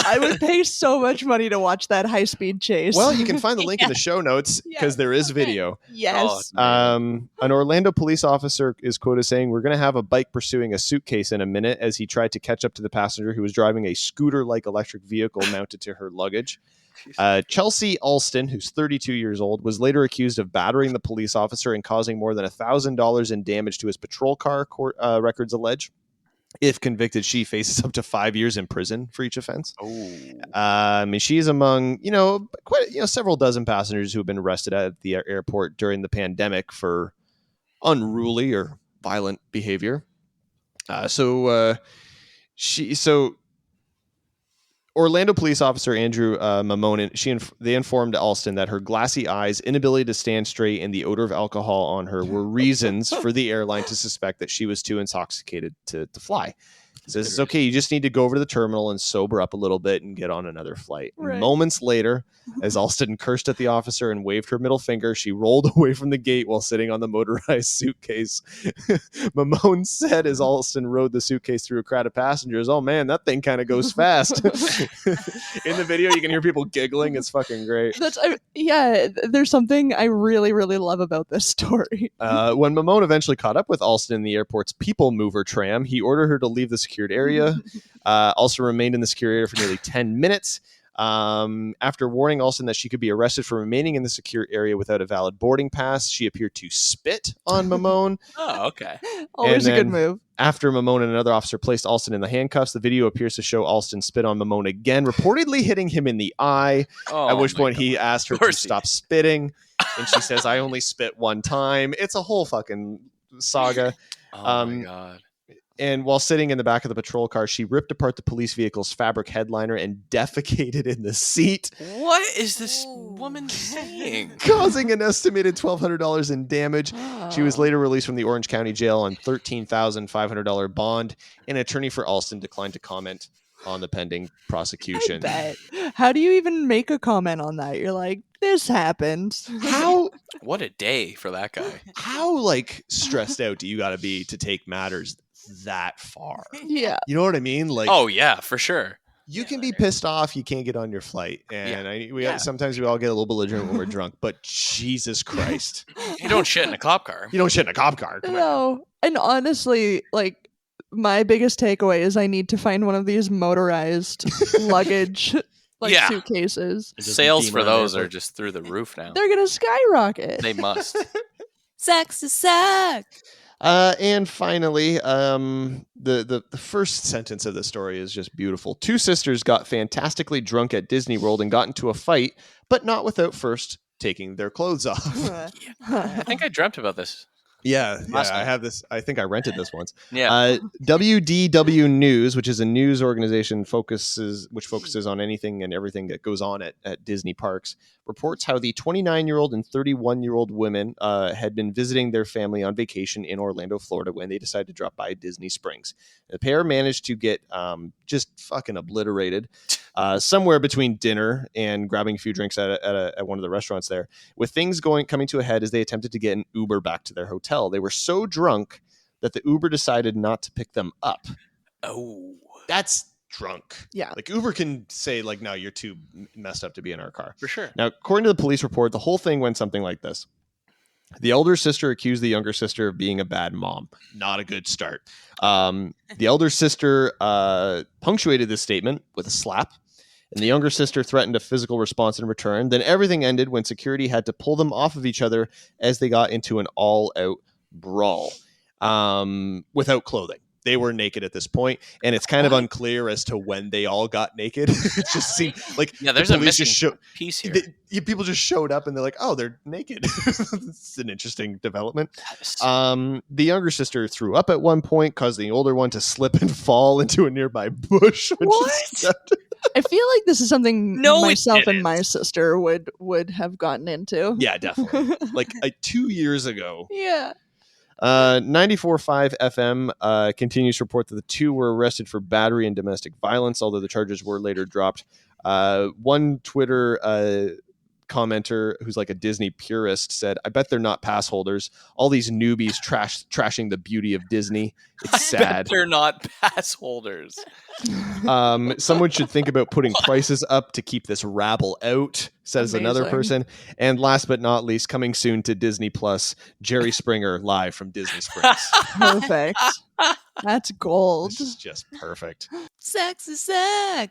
I would pay so much money to watch that high-speed chase. Well, you can find the link in the show notes because there is video. Yes. An Orlando police officer is quoted saying, "We're going to have a bike pursuing a suitcase in a minute," as he tried to catch up to the passenger who was driving a scooter-like electric vehicle mounted to her luggage. Chelsea Alston, who's 32 years old, was later accused of battering the police officer and causing more than $1,000 in damage to his patrol car, court records allege. If convicted, she faces up to 5 years in prison for each offense. I mean, she is among, several dozen passengers who have been arrested at the airport during the pandemic for unruly or violent behavior. Orlando police officer Andrew Mamone, they informed Alston that her glassy eyes, inability to stand straight, and the odor of alcohol on her were reasons for the airline to suspect that she was too intoxicated to fly. He says, it's okay, you just need to go over to the terminal and sober up a little bit and get on another flight. Right. Moments later, as Alston cursed at the officer and waved her middle finger, she rolled away from the gate while sitting on the motorized suitcase. Mamone said as Alston rode the suitcase through a crowd of passengers, "Oh man, that thing kind of goes fast." In the video, you can hear people giggling. It's fucking great. There's something I really, really love about this story. When Mamone eventually caught up with Alston in the airport's People Mover tram, he ordered her to leave the secured area. Also remained in the secure area for nearly 10 minutes. After warning Alston that she could be arrested for remaining in the secure area without a valid boarding pass, she appeared to spit on Mamone. Oh, okay. Always a good move. After Mamone and another officer placed Alston in the handcuffs, the video appears to show Alston spit on Mamone again, reportedly hitting him in the eye, at which point he asked her to stop spitting, and she says, "I only spit one time." It's a whole fucking saga. Oh my God. And while sitting in the back of the patrol car, she ripped apart the police vehicle's fabric headliner and defecated in the seat. What is this woman saying? Causing an estimated $1,200 in damage. She was later released from the Orange County Jail on $13,500 bond. An attorney for Alston declined to comment on the pending prosecution. I bet. How do you even make a comment on that? You're like, this happened. What a day for that guy. How like stressed out do you got to be to take matters that far? Yeah. You know what I mean? Like, Oh yeah, for sure. you can be pissed off. You can't get on your flight, and sometimes we all get a little belligerent when we're drunk. But Jesus Christ, You don't shit in a cop car. you don't shit in a cop car. Come on. No. And honestly, like, my biggest takeaway is I need to find one of these motorized luggage Yeah. Just suitcases. Sales beam for around those there. are just through the roof now. They're gonna skyrocket. They must. Sex is suck. And finally, the first sentence of the story is just beautiful. Two sisters got fantastically drunk at Disney World and got into a fight, but not without first taking their clothes off. I think I dreamt about this. Yeah, Last I night. have this. I think I rented this once. Yeah. WDW News, which is a news organization which focuses on anything and everything that goes on at Disney parks, reports how the 29-year-old and 31-year-old women had been visiting their family on vacation in Orlando, Florida, when they decided to drop by Disney Springs. The pair managed to get just fucking obliterated somewhere between dinner and grabbing a few drinks at one of the restaurants there. With things coming to a head as they attempted to get an Uber back to their hotel. They were so drunk that the Uber decided not to pick them up. Oh. That's drunk. Yeah. Like Uber can say like, no, you're too messed up to be in our car. For sure. Now, according to the police report, the whole thing went something like this. The elder sister accused the younger sister of being a bad mom. Not a good start. The elder sister punctuated this statement with a slap, and the younger sister threatened a physical response in return. Then everything ended when security had to pull them off of each other as they got into an all-out brawl without clothing. They were naked at this point, and it's kind of unclear as to when they all got naked. It just seemed like There's the a police missing piece here. people just showed up and they're like, oh, they're naked. It's an interesting development. The younger sister threw up at one point, causing the older one to slip and fall into a nearby bush. What? I feel like this is something No, it myself and didn't. my sister would have gotten into. Yeah, definitely. Like 2 years ago. Yeah. 94.5 FM continues to report that the two were arrested for battery and domestic violence, although the charges were later dropped. One Twitter commenter who's like a Disney purist said, I bet they're not pass holders. All these newbies trashing the beauty of Disney. It's sad. They're not pass holders. Someone should think about putting prices up to keep this rabble out, says another Amazing. person. And last but not least, coming soon to Disney Plus, Jerry Springer live from Disney Springs. Perfect. That's gold. This is just perfect. Sex is suck.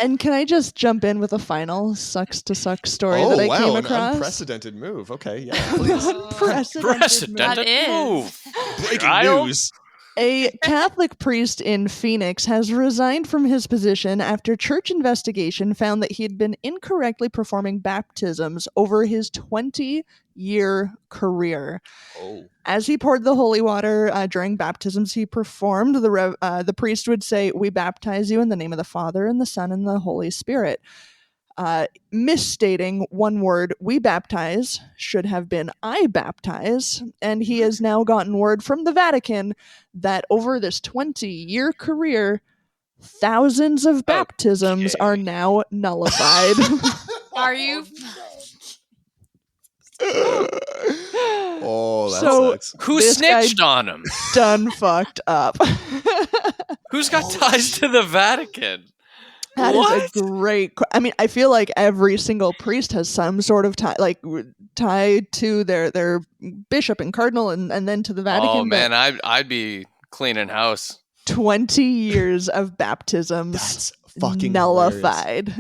And can I just jump in with a final sucks to suck story that I came an across? unprecedented move. Okay, yeah, please. Unprecedented That move. is. move. Breaking Child. news. A Catholic priest in Phoenix has resigned from his position after church investigation found that he had been incorrectly performing baptisms over his 20-year career. Oh. As he poured the holy water during baptisms he performed, the priest would say, "We baptize you in the name of the Father and the Son and the Holy Spirit." Misstating one word, "we baptize," should have been "I baptize," and he has now gotten word from the Vatican that over this 20-year career, thousands of baptisms Okay. are now nullified. Are you? Oh, that So- sucks. Who This guy- snitched on him? Done fucked up. Who's got ties to the Vatican? That is What? a great. I mean, I feel like every single priest has some sort of tie to their bishop and cardinal, and then to the Vatican. Oh but man, I'd be cleaning house. 20 years of baptisms That's fucking hilarious. nullified.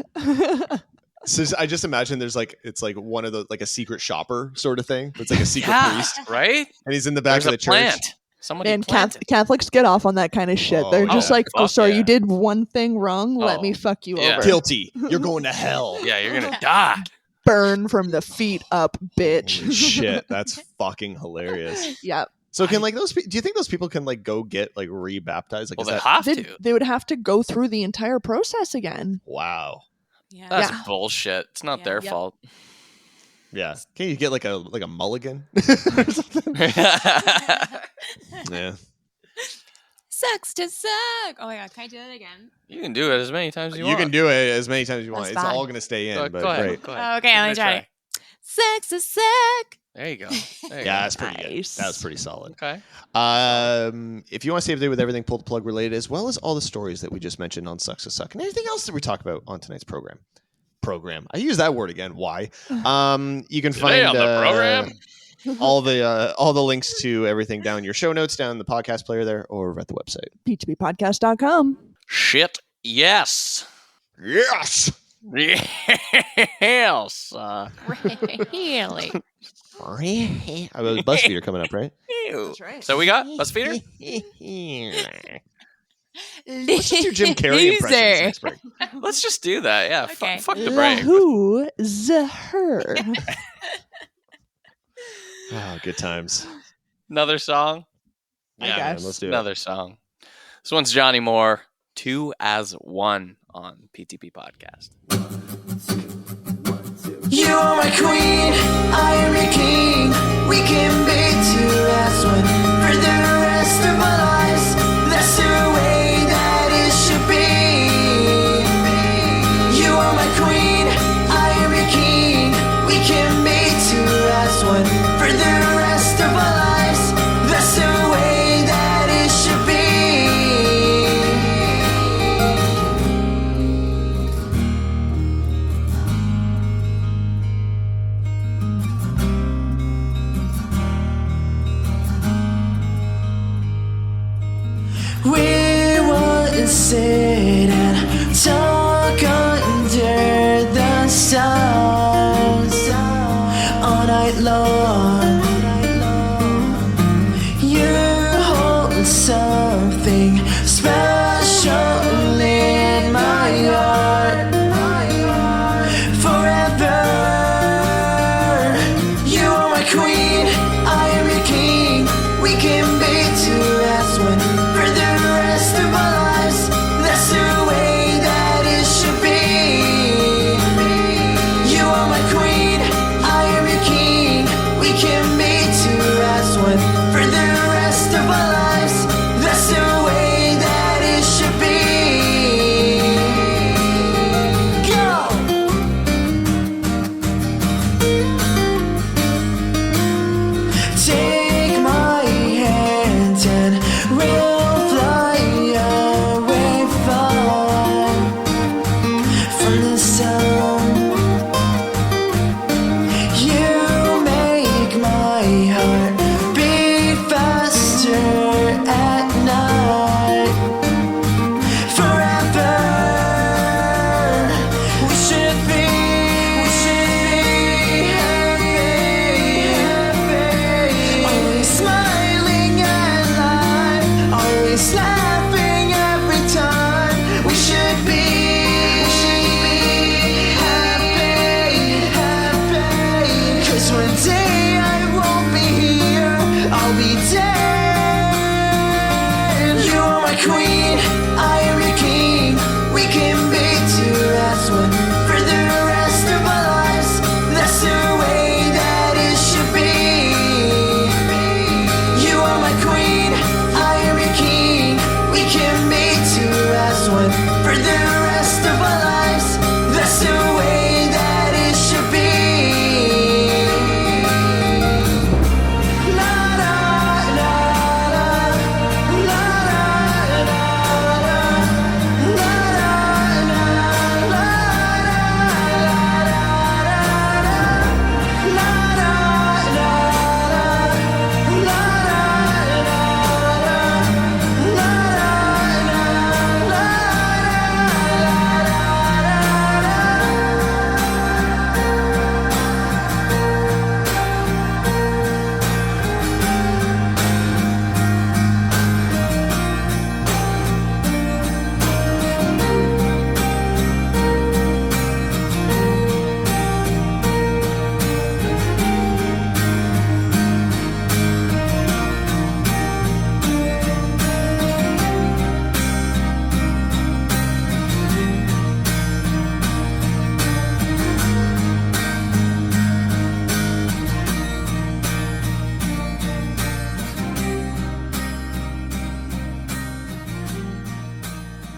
So I just imagine it's like one of the like a secret shopper sort of thing. It's like a secret Yeah, priest, right? and he's in the back There's of the a plant. church. Somebody And planted. Catholics get off on that kind of shit. Oh, They're just yeah. like, "Oh, Fuck sorry, yeah. you did one thing wrong. Let Oh, me fuck you yeah. over. Guilty. You're going to hell. Yeah, you're gonna die. Burn from the feet up, bitch." Holy shit, that's fucking hilarious. Yep. So can like those? Do you think those people can like go get like rebaptized? Like, Well, is they that have to. They would have to go through the entire process again. wow? Yeah. That's Yeah. bullshit. It's not their Yep. fault. Yeah. Can you get like a mulligan? Or something? Yeah. Sucks to suck. Oh my god, can I do that again? You can do it as many times as you You want. can do it as many times as you want. That's It's bad. all gonna stay in. Go but ahead. great. Go ahead. Okay, Give let it me a try it. Sucks to suck. There you go. There you Yeah, go. that's pretty Nice. good. That was pretty solid. Okay. If you want to stay up to date with everything Pull the Plug related, as well as all the stories that we just mentioned on Sucks to Suck and anything else that we talk about on tonight's program. I use that word again. Why? You can Today find on the program. all the links to everything down in your show notes, down in the podcast player there, or over at the website. PTPpodcast.com. Shit. Yes. Yes. Yes. Really? I was Buzzfeeder coming up, right? That's right. So we got Buzzfeeder. Let's just do Jim Carrey impressions next break. Let's just do that. Yeah. Okay. Fuck the break. Who her? Oh, good times. Another song. I Yeah, man, guess. let's do it. Another song. This one's Johnnee Moore. 2 as 1 on PTP Podcast. You are my queen, I am your king. We can be two as one for the rest of our lives. That's the way that it should be. You are my queen, I am your king. We can be two as one for the rest of our lives. That's the way that it should be. We wouldn't sit and talk under the stars all night long. You're holding something special in my heart forever. You are my queen, I am your king. We can be two as one for the rest of our lives. That's the way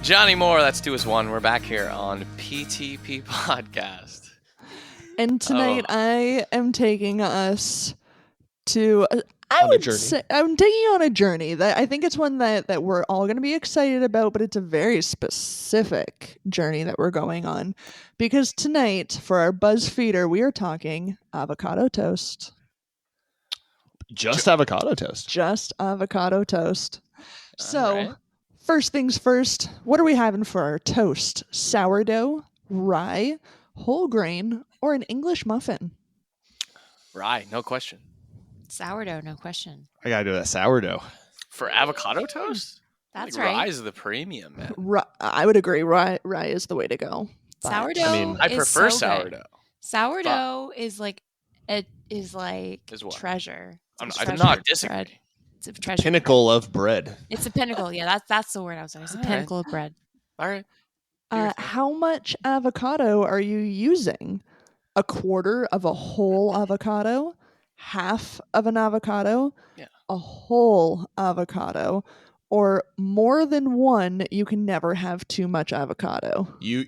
Johnnee Moore, that's 2 is 1. We're back here on PTP Podcast. And tonight I am taking us to On a journey. I'm taking you on a journey that I think it's one that we're all going to be excited about, but it's a very specific journey that we're going on, because tonight for our Buzzfeeder we are talking avocado toast. Just avocado toast. Just avocado toast. So, right. First things first, what are we having for our toast? Sourdough, rye, whole grain, or an English muffin? Rye, no question. Sourdough, no question. I gotta do that sourdough. For avocado toast? That's Rye right. is the premium, man. I would agree. Rye is the way to go. But- Sourdough. I mean, I is prefer so good. sourdough. Sourdough is like treasure. Is what? It's a I'm treasure not disagreeing. bread. It's a treasure. Pinnacle of bread. It's a pinnacle. Yeah, that's the word I was saying. It's a All right. pinnacle of bread. All right. Do your thing. How much avocado are you using? A quarter of a whole avocado? Half of an avocado? Yeah. A whole avocado? Or more than one? You can never have too much avocado. You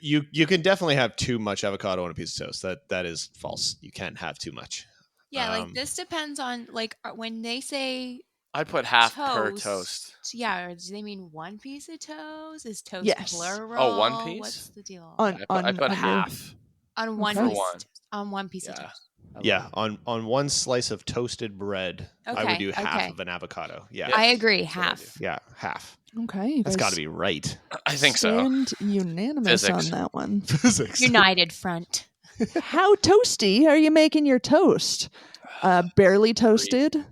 can definitely have too much avocado on a piece of toast. That is false. You can't have too much. Yeah, like this depends on when they say I'd put half per toast. Yeah, or do they mean one piece of toast? Is toast Yes. plural? Oh, one piece? What's the deal? On I put your- half. On one Okay. piece. For one. On one piece of Yeah. toast. Yeah, on one slice of toasted bread, I would Okay, do half okay. of an avocado. Yeah, I agree, That's what I half. yeah, half. Okay, you That's guys got to be right. I think so. stand unanimous Physics. on that one. Physics. United front. How toasty are you making your toast? Barely toasted,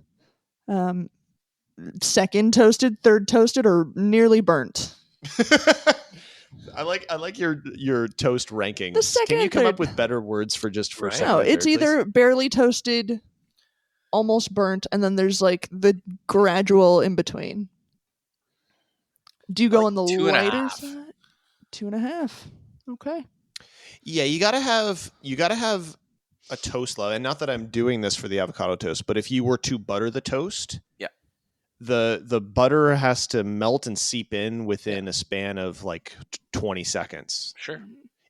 second toasted, third toasted, or nearly burnt? I like your toast rankings. The second Can you and come up third. with better words for just for Right. second No, and it's third, either barely toasted, almost burnt, and then there's like the gradual in between. Do you go Like on the 2.5. lighter side? 2.5. Okay. Yeah, you gotta have a toast level, and not that I'm doing this for the avocado toast, but if you were to butter the toast, Yeah. the butter has to melt and seep in within a span of like 20 seconds. Sure.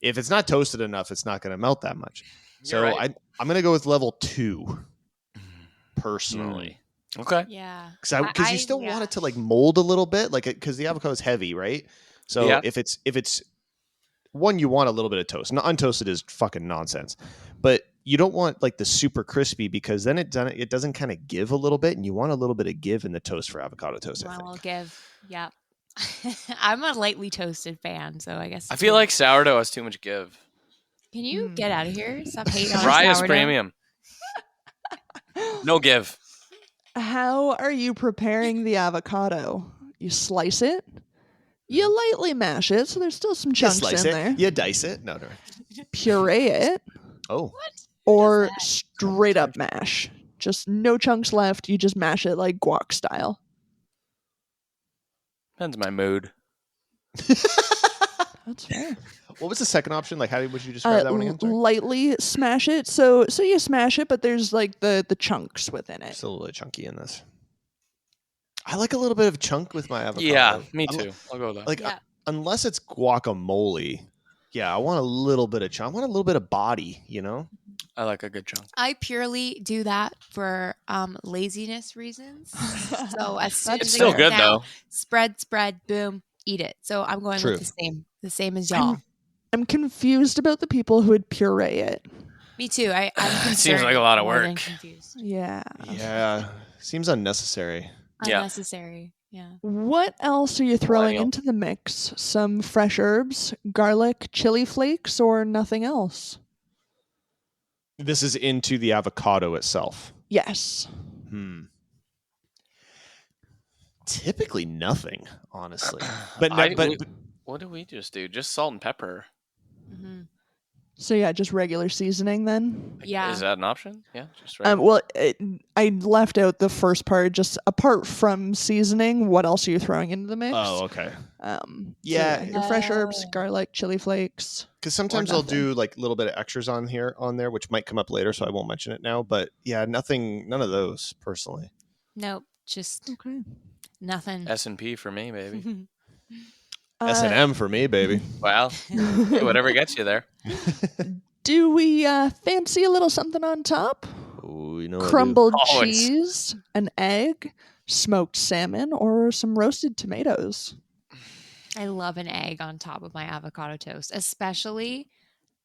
If it's not toasted enough, it's not going to melt that much. So You're right. I'm going to go with level 2 personally. Okay. Yeah. Because you still want it to like mold a little bit, like because the avocado is heavy, right? So Yeah. if it's one, you want a little bit of toast. Untoasted is fucking nonsense, but you don't want like the super crispy, because then it doesn't kind of give a little bit, and you want a little bit of give in the toast for avocado toast. I Well, think. we'll give. Yep. I'm a lightly toasted fan, so I guess I it's feel good. like sourdough has too much give. Can you get out of here? Stop hating on Rye is sourdough. premium. No give. How are you preparing the avocado? You slice it. You lightly mash it, so there's still some You chunks slice in it, there. you dice it. No. Puree it, Oh, or that? straight up mash. Just no chunks left. You just mash it like guac style. Depends on my mood. That's fair. what was the second option? Like, how would you describe that one again? Sorry? Lightly smash it. So you smash it, but there's like the chunks within it. Still a little chunky in this. I like a little bit of chunk with my avocado. Yeah, me I'm- too. I'll go with that. Like, Yeah. unless it's guacamole, yeah, I want a little bit of chunk. I want a little bit of body, you know? I like a good chunk. I purely do that for laziness reasons. So as soon That's as It's I still get good down, though. Spread, boom, eat it. So I'm going True. with the same as y'all. I'm confused about the people who would puree it. Me too. I'm It seems concerned like a lot of more than work. confused. Yeah. Yeah. Seems unnecessary. Yeah. Unnecessary. Yeah. What else are you throwing Millennial. into the mix? Some fresh herbs, garlic, chili flakes, or nothing else? This is into the avocado itself. Yes. Typically nothing, honestly. But What do we just do? Just salt and pepper. hmm So yeah, just regular seasoning then. Yeah. Is that an option? Yeah. Just right. Well, I left out the first part. Just apart from seasoning, what else are you throwing into the mix? oh, okay. Yeah, Yeah. your fresh herbs, Oh. garlic, chili flakes. Because sometimes I'll nothing. do like a little bit of extras on there, which might come up later, so I won't mention it now. But yeah, none of those personally. Nope. Just Okay. nothing. S&P for me, baby. S&M for me, baby. Well, whatever gets you there. Do we fancy a little something on top? Ooh, you know I do. Crumbled Always. cheese, an egg, smoked salmon, or some roasted tomatoes? I love an egg on top of my avocado toast, especially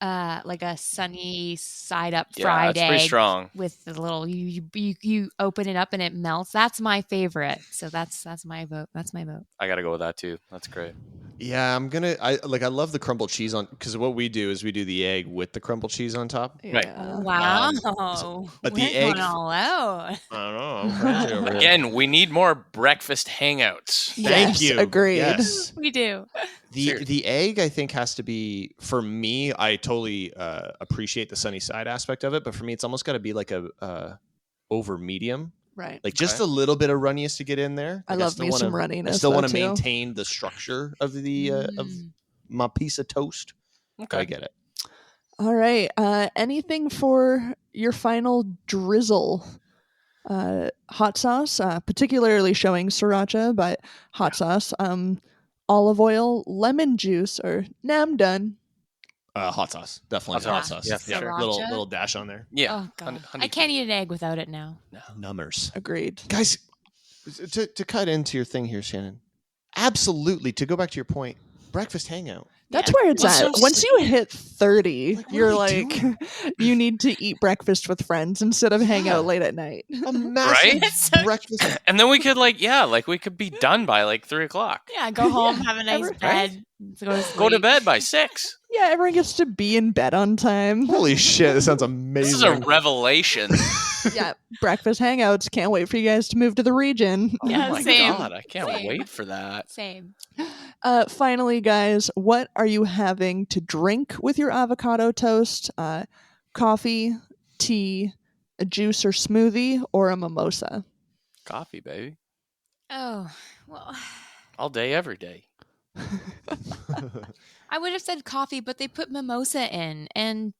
like a sunny side up Yeah, fried it's egg pretty strong. with the little you open it up and it melts. That's my favorite. So that's my vote. That's my vote. I got to go with that too. That's great. Yeah, I love the crumbled cheese on, because what we do is we do the egg with the crumbled cheese on top. Right. Wow. but We're the egg- going all out. I don't know. I'm crazy over here. Again, we need more breakfast hangouts. Thank Yes, you. agreed. Yes. We do. The egg, I think, has to be, for me, I totally appreciate the sunny side aspect of it, but for me, it's almost got to be like a over medium. Right. Like just Okay. a little bit of runniness to get in there. I Like, love still me wanna- some runniness. I still want to though, too. maintain the structure of the of my piece of toast. Okay. I get it. All right. Anything for your final drizzle? Hot sauce, particularly showing sriracha, but hot sauce, olive oil, lemon juice, or nah, I'm done. Hot sauce, definitely Hot hot sauce. sauce. Yeah, Yeah, sure. little Sriracha? little dash on there. Yeah. Oh god. honey I can't eat an egg without it now. Numbers, Agreed. guys. To cut into your thing here, Shannon. Absolutely. To go back to your point, breakfast hangout. That's Yeah. where it's What's at. so Once you hit 30, Like, what you're are we like, doing? you need to eat breakfast with friends instead of hang Yeah. out late at night. A massive Right? That's so breakfast. And then we could we could be done by like 3:00. Yeah, go home, have a nice Every- bed, go to sleep. Go to bed by 6. Yeah, everyone gets to be in bed on time. Holy shit! This sounds amazing. This is a revelation. Yeah, breakfast hangouts. Can't wait for you guys to move to the region. Yeah, oh my same. god, I can't Same. wait for that. Same. Finally, guys, what are you having to drink with your avocado toast? Coffee, tea, a juice or smoothie, or a mimosa? Coffee, baby. Oh, well, All day, every day. I would have said coffee, but they put mimosa in. And,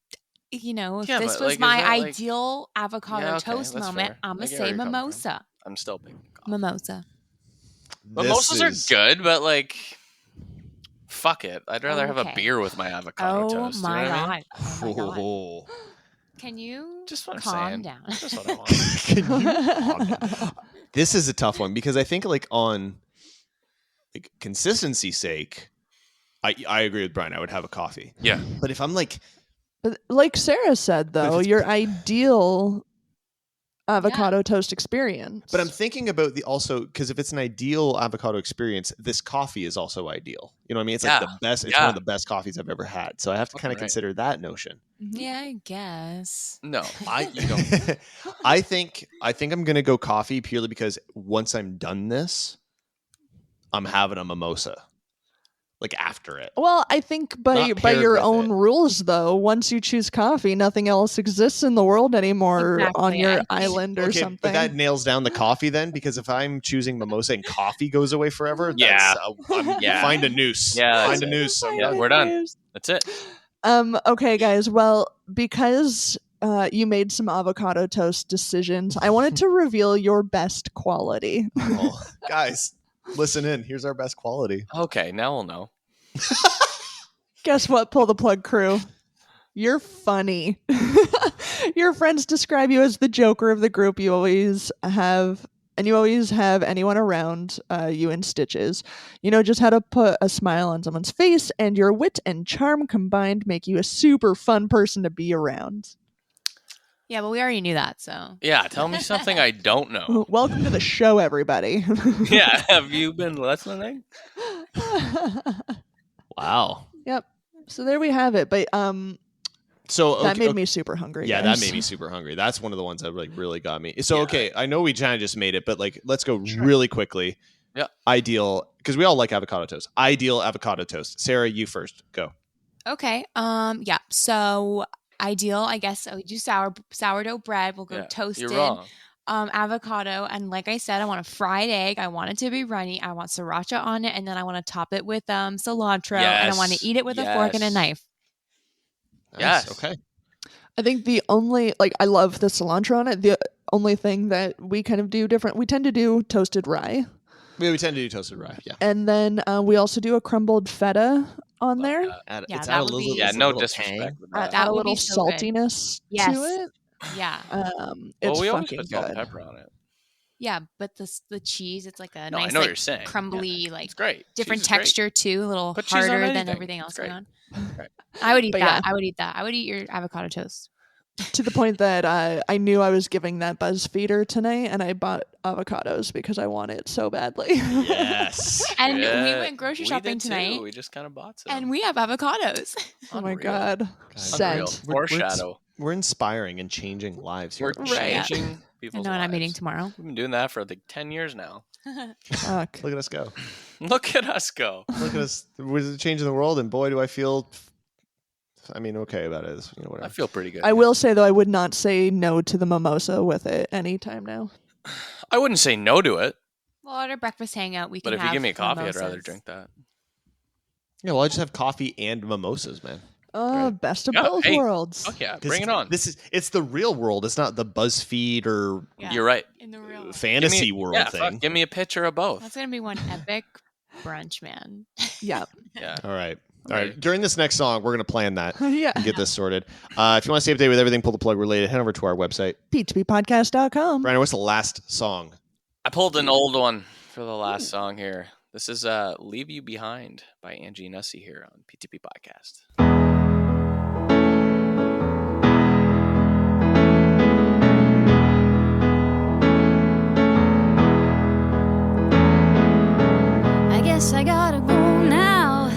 you know, if Yeah, this but, was like, is my that, like- ideal avocado Yeah, okay, toast that's moment, fair. I'm I going to get where say you're coming from. mimosa. I'm still big. Mimosa. Mimosas are good, but like, fuck it. I'd rather have a Okay. beer with my avocado Oh toast. you know my what I god. mean? Oh my god. Oh. Can you Just what I'm calm saying. down? Just what I want. Can you calm- This is a tough one because I think like on like consistency's sake, I agree with Brian. I would have a coffee. Yeah. But if I'm like, But like Sarah said, But if though, it's- your ideal avocado toast experience. but I'm thinking about the also because if it's an ideal avocado experience, this coffee is also ideal. You know what I mean? It's like the best. It's one of the best coffees I've ever had. So I have to kind of Right. consider that notion. Yeah, I guess. No, You don't. I think I'm gonna go coffee purely because once I'm done this, I'm having a mimosa. Like after it. Well, I think by Not by paired your with own it. rules, though, once you choose coffee, nothing else exists in the world anymore on Exactly. your I think- island or Okay, something. but that nails down the coffee then, because if I'm choosing mimosa and coffee goes away forever, Yeah. yeah, find a noose. Yeah, Find a that's noose. Yeah, we're done. That's it. Okay, guys. Well, because you made some avocado toast decisions, I wanted to reveal your best quality. Oh, guys, listen in. Here's our best quality. Okay, now we'll know. Guess what? Pull the plug crew. You're funny. Your friends describe you as the joker of the group. You always have anyone around you in stitches. You know just how to put a smile on someone's face, and your wit and charm combined make you a super fun person to be around. Yeah, but we already knew that, so. Yeah, tell me something I don't know. Welcome to the show, everybody. Yeah, have you been listening? Wow. Yep. So there we have it. But So that made me super hungry. Yeah, guys. that made me super hungry. That's one of the ones that like really got me. So okay, I know we kind of just made it, but like let's go really quickly. Yeah. Ideal, because we all like avocado toast. Ideal avocado toast. Sarah, you first. Go. Okay. Yeah. So ideal, I guess. So we do sourdough bread. We'll go Yeah, toasted. You're wrong. Avocado, and like I said, I want a fried egg. I want it to be runny. I want sriracha on it, and then I want to top it with cilantro, and I want Yes, to eat it with a fork and a yes. knife. Yes. Okay. I think the only I love the cilantro on it. The only thing that we kind of do different, we tend to do toasted rye. We tend to do toasted rye. Yeah. And then we also do a crumbled feta on there. Yeah, It's that a would little, be- Yeah, it's a no little disrespect tang. with that. Add a would little be so good. saltiness Yes. to it. Yeah. It's we always fucking put salt and good. pepper on it. Yeah, but the cheese, it's like a No, I nice, know what like you're saying. crumbly, like It's great. different Cheese is great. texture too, a little Put cheese on harder than anything. everything It's else great. going Right. on. I would eat But that. yeah. I would eat that. I would eat your avocado toast. To the point that I knew I was giving that Buzzfeeder tonight, and I bought avocados because I want it so badly. Yes. And we Yeah, went grocery we shopping did too. tonight, We just kind of bought some. and we have avocados. Oh my Unreal. god. Unreal. Scent. Foreshadow. We're inspiring and changing lives here. We're Right. changing I people's know what I'm eating lives. tomorrow. We've been doing that for like 10 years now. Fuck. Look at us go. Look at us go. Look at us. We're changing the world, and boy, do I feel. Okay about it. Whatever. I feel pretty good. I will say though, I would not say no to the mimosa with it anytime now. I wouldn't say no to it, Well, at our breakfast hangout, we but can if you have give me a coffee, I'd rather mimosas. drink that. Yeah, well, I just have coffee and mimosas, man. Best of Yeah, both hey. worlds. Fuck yeah, bring it on. It's the real world. It's not the BuzzFeed or Yeah, You're right. in the real world. fantasy world yeah, thing. fuck, give me a picture of both. That's gonna be one epic brunch, man. Yeah. Yeah. All right. Okay. During this next song, we're going to plan that Yeah. and get this sorted. If you want to stay updated with everything Pull the Plug related, head over to our website. PTPpodcast.com. Brandon, what's the last song? I pulled an old one for the last song here. This is Leave You Behind by Angie Nussey here on PTP Podcast. I guess I gotta go now.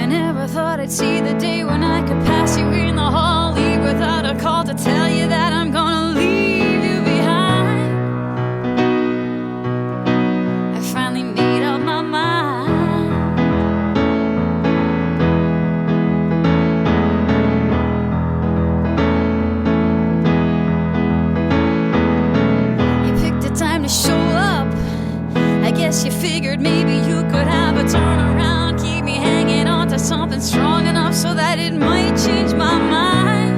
I never thought I'd see the day when I could pass you in the hall, leave without a call to tell you that I'm gonna leave you behind. I finally made up my mind. You picked a time to show up. I guess you figured maybe you could have a turnaround, keep me hanging on to something strong enough so that it might change my mind.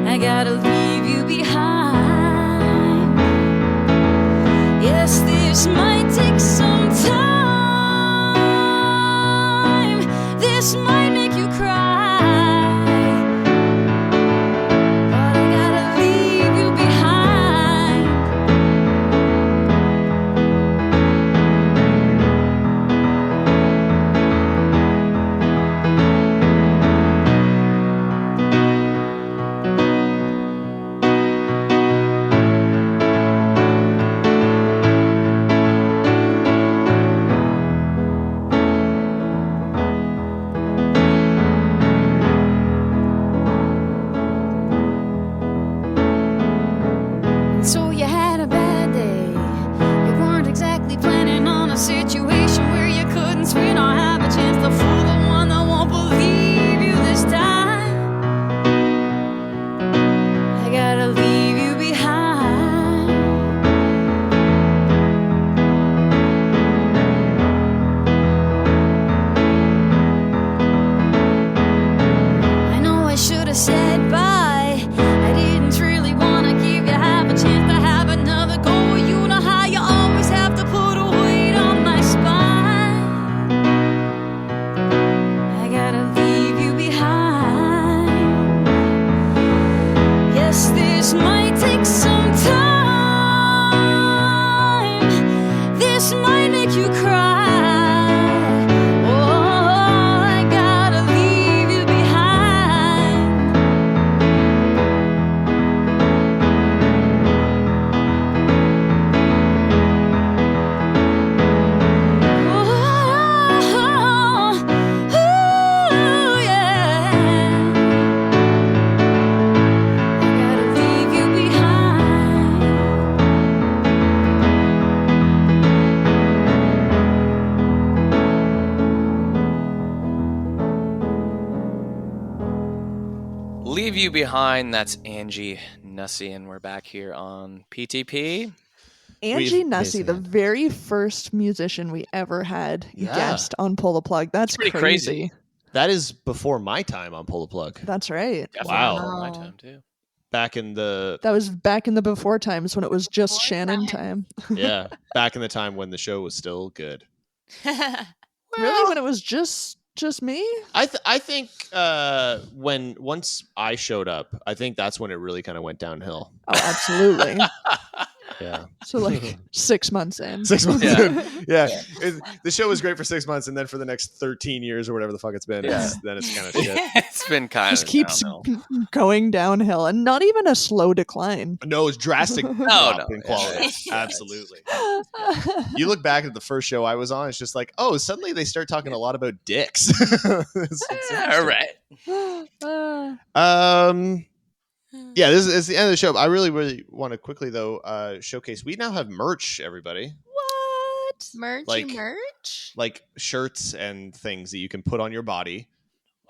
I gotta leave you behind. Yes, this might take some time. This might make you cry. But I gotta leave you behind. So you had a bad day. You weren't exactly planning on a situation where you couldn't swing or have a chance to fool the one that won't believe you this time. I gotta leave you behind. I know I should have said bye. I didn't really want to give you half a chance to have another go. You know how you always have to put a weight on my spine. I gotta leave you behind. Yes, this might take some time. This might make you cry. Oh, I gotta leave you behind. Oh, ooh, yeah. I gotta leave you behind. Leave You Behind. That's Angie Nussey, and we're back here on PTP. Angie We've Nussey, the basically- very first musician we ever had Yeah. guest on Pull the Plug. That's pretty crazy. That is before my time on Pull the Plug. That's right. Definitely Wow. before my time too. back in the That was back in the before times when it was just Shannon time. yeah, back in the time when the show was still good. Really, when it was just me? I think once I showed up, I think that's when it really kind of went downhill. Oh, absolutely. Yeah. So like 6 months in. 6 months Yeah. in. Yeah. The show was great for 6 months, and then for the next 13 years or whatever the fuck it's been, then it's kind of shit. It's been kind Just of keeps going downhill, and not even a slow decline. No, it's drastic drop in quality. Absolutely. You look back at the first show I was on, it's just like, oh, suddenly they start talking a lot about dicks. All right. Yeah, this is the end of the show. I really want to quickly though showcase. We now have merch, everybody. What? Merch? Like shirts and things that you can put on your body.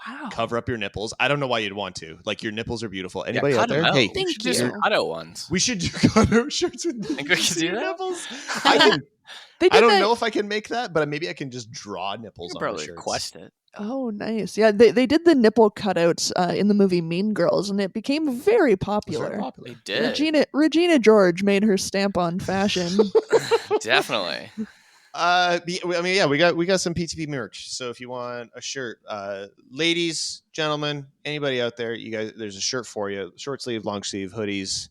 Wow. Cover up your nipples. I don't know why you'd want to. Like, your nipples are beautiful. Anybody cut out there? them out. Hey, Thank We should do some you. cutout ones. we should do cutout shirts with Think we could do that? nipples. They did I don't that- know if I can make that, but maybe I can just draw You nipples can on the probably shirts. request it. Oh, nice. Yeah, they did the nipple cutouts in the movie Mean Girls, and it became very It's popular. very popular. They did. Regina George made her stamp on fashion. Definitely. I mean, yeah, we got some PTP merch. So if you want a shirt, ladies, gentlemen, anybody out there, you guys, there's a shirt for you. Short sleeve, long sleeve, hoodies,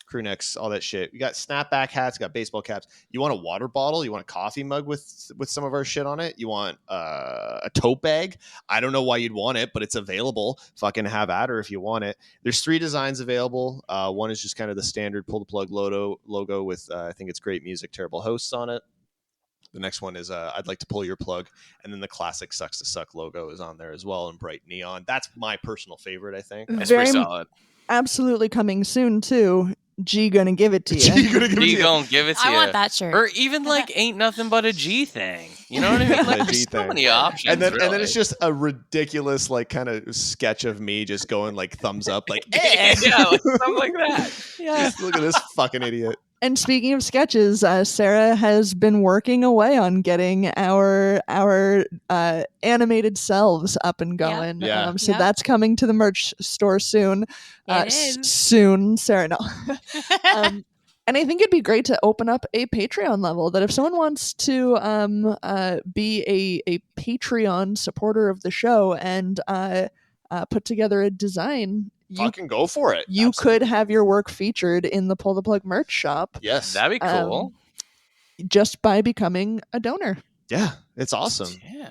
crew necks, all that shit. We got snapback hats, got baseball caps. You want a water bottle? You want a coffee mug with some of our shit on it? You want a tote bag? I don't know why you'd want it, but it's available. Fucking have at her if you want it. There's 3 designs available. One is just kind of the standard pull the plug logo with I think it's great music, terrible hosts on it. The next one is I'd like to pull your plug, and then the classic Sucks to Suck logo is on there as well in bright neon. That's my personal favorite, I think. That's Very pretty solid. absolutely coming soon too. G gonna give it to you. G gonna give it to You you. gonna give it to I you. want that shirt. Or even like ain't nothing but a G thing. You know what I mean? Like, The there's G so thing. many options. And then really. it's just a ridiculous like kind of sketch of me just going like thumbs up like yeah, like something like that. Yeah. Just look at this fucking idiot. And speaking of sketches, Sarah has been working away on getting our animated selves up and going. Yeah. So Yeah. that's coming to the merch store soon. It is. Soon, Sarah. No. And I think it'd be great to open up a Patreon level. That if someone wants to be a Patreon supporter of the show and put together a design. Fucking go for it. You Absolutely. could have your work featured in the Pull the Plug merch shop Yes. That'd be cool. just by becoming a donor. Yeah, it's awesome. Yeah.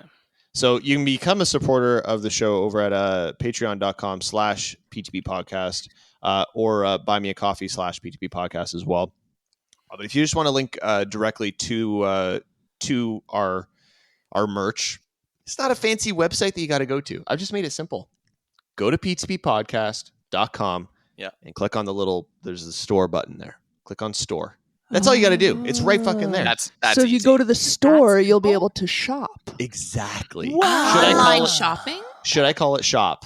So you can become a supporter of the show over at patreon.com/PTP podcast or buy me a coffee /PTP podcast as well. But if you just want to link directly to our merch, it's not a fancy website that you got to go to. I've just made it simple. Go to ptppodcast.com and click on there's the store button there. Click on store. That's all you got to do. It's right fucking there. That's So if you easy. go to the store, you'll be able to shop. Exactly. Wow. Should I call Online it- shopping? Should I call it shop?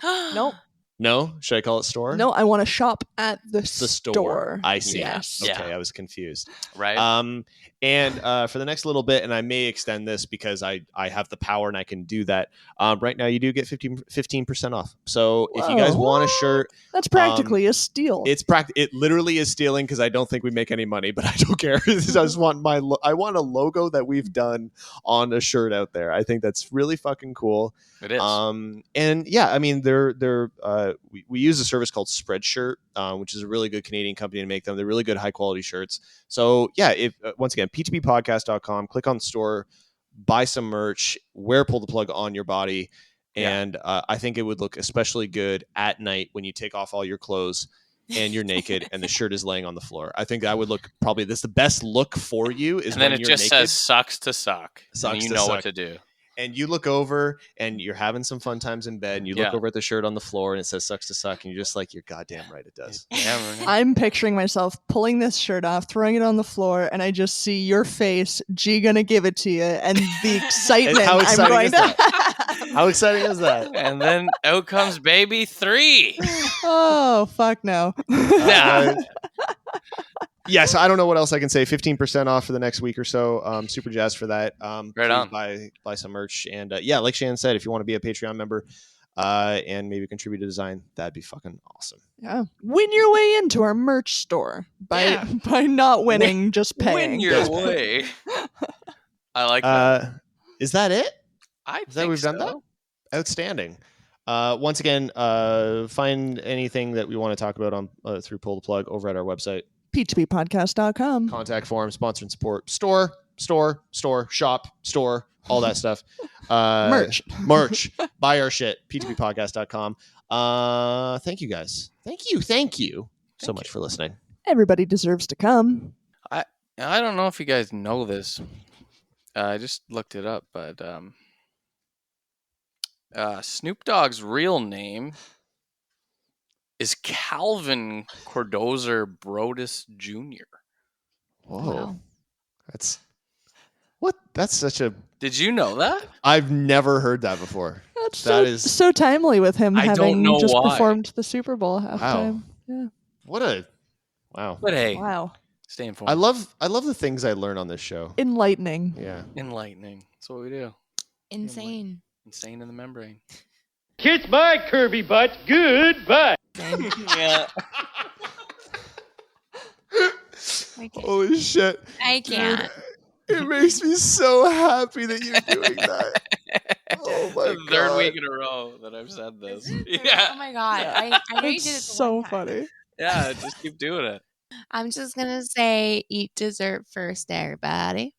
Nope. No? Should I call it store? No, I want to shop at the The store. store. I see. Yes. Okay, Yeah. I was confused. right. And for the next little bit, and I may extend this because I have the power and I can do that. Right now, you do get 15% off. So if you guys Whoa. want a shirt, That's practically a steal. it literally is stealing because I don't think we make any money, but I don't care. I just want I want a logo that we've done on a shirt out there. I think that's really fucking cool. it is. And yeah, I mean, we use a service called Spreadshirt, which is a really good Canadian company to make them. They're really good, high quality shirts. So yeah, if once again, ptppodcast.com, click on the store, buy some merch, wear Pull the Plug on your body. And I think it would look especially good at night when you take off all your clothes and you're naked and the shirt is laying on the floor. I think that would look probably the best look for you is and then when it you're just naked. says sucks to suck. Sucks and you to know suck. what to do. And you look over and you're having some fun times in bed and you look Yeah. over at the shirt on the floor and it says sucks to suck and you're just like, you're goddamn right it does. Yeah, I'm picturing myself pulling this shirt off, throwing it on the floor, and I just see your face, G gonna give it to you, and the excitement how I'm exciting going is to How exciting is that? and then out comes baby 3. Oh, fuck no. Nah. Yeah, so I don't know what else I can say. 15% off for the next week or so. Super jazzed for that. Right please on. Buy some merch. And yeah, like Shannon said, if you want to be a Patreon member, and maybe contribute to design. That'd be fucking awesome. Yeah. Win your way into our merch store by not winning, just paying. Win your way. I like that. Is that it? I Is that we've done that? Outstanding. Once again, find anything that we want to talk about on through Pull the Plug over at our website. PTPpodcast.com. Contact form, sponsor and support, store, shop, store, all that stuff. Merch. Buy our shit. PTPpodcast.com. Thank you guys. Thank you so much for listening. Everybody deserves to come. I don't know if you guys know this. I just looked it up, but Snoop Dogg's real name is Calvin Cordozer Brodus Jr. Whoa. Wow. That's such a... Did you know that? I've never heard that before. That is so timely with him I having don't know just why. performed the Super Bowl halftime. Yeah. Wow. But hey, Wow. stay informed. I love the things I learn on this show. Enlightening. Yeah. Enlightening. That's what we do. Insane. Insane in the membrane. Kiss my curvy butt. Goodbye. Yeah. I can't. Holy shit. I can't. It makes me so happy that you're doing that. Oh my The god. third week in a row that I've said this. Oh Yeah. my god. I know you It's did it the so one time. funny. Yeah, just keep doing it. I'm just gonna say eat dessert first, everybody.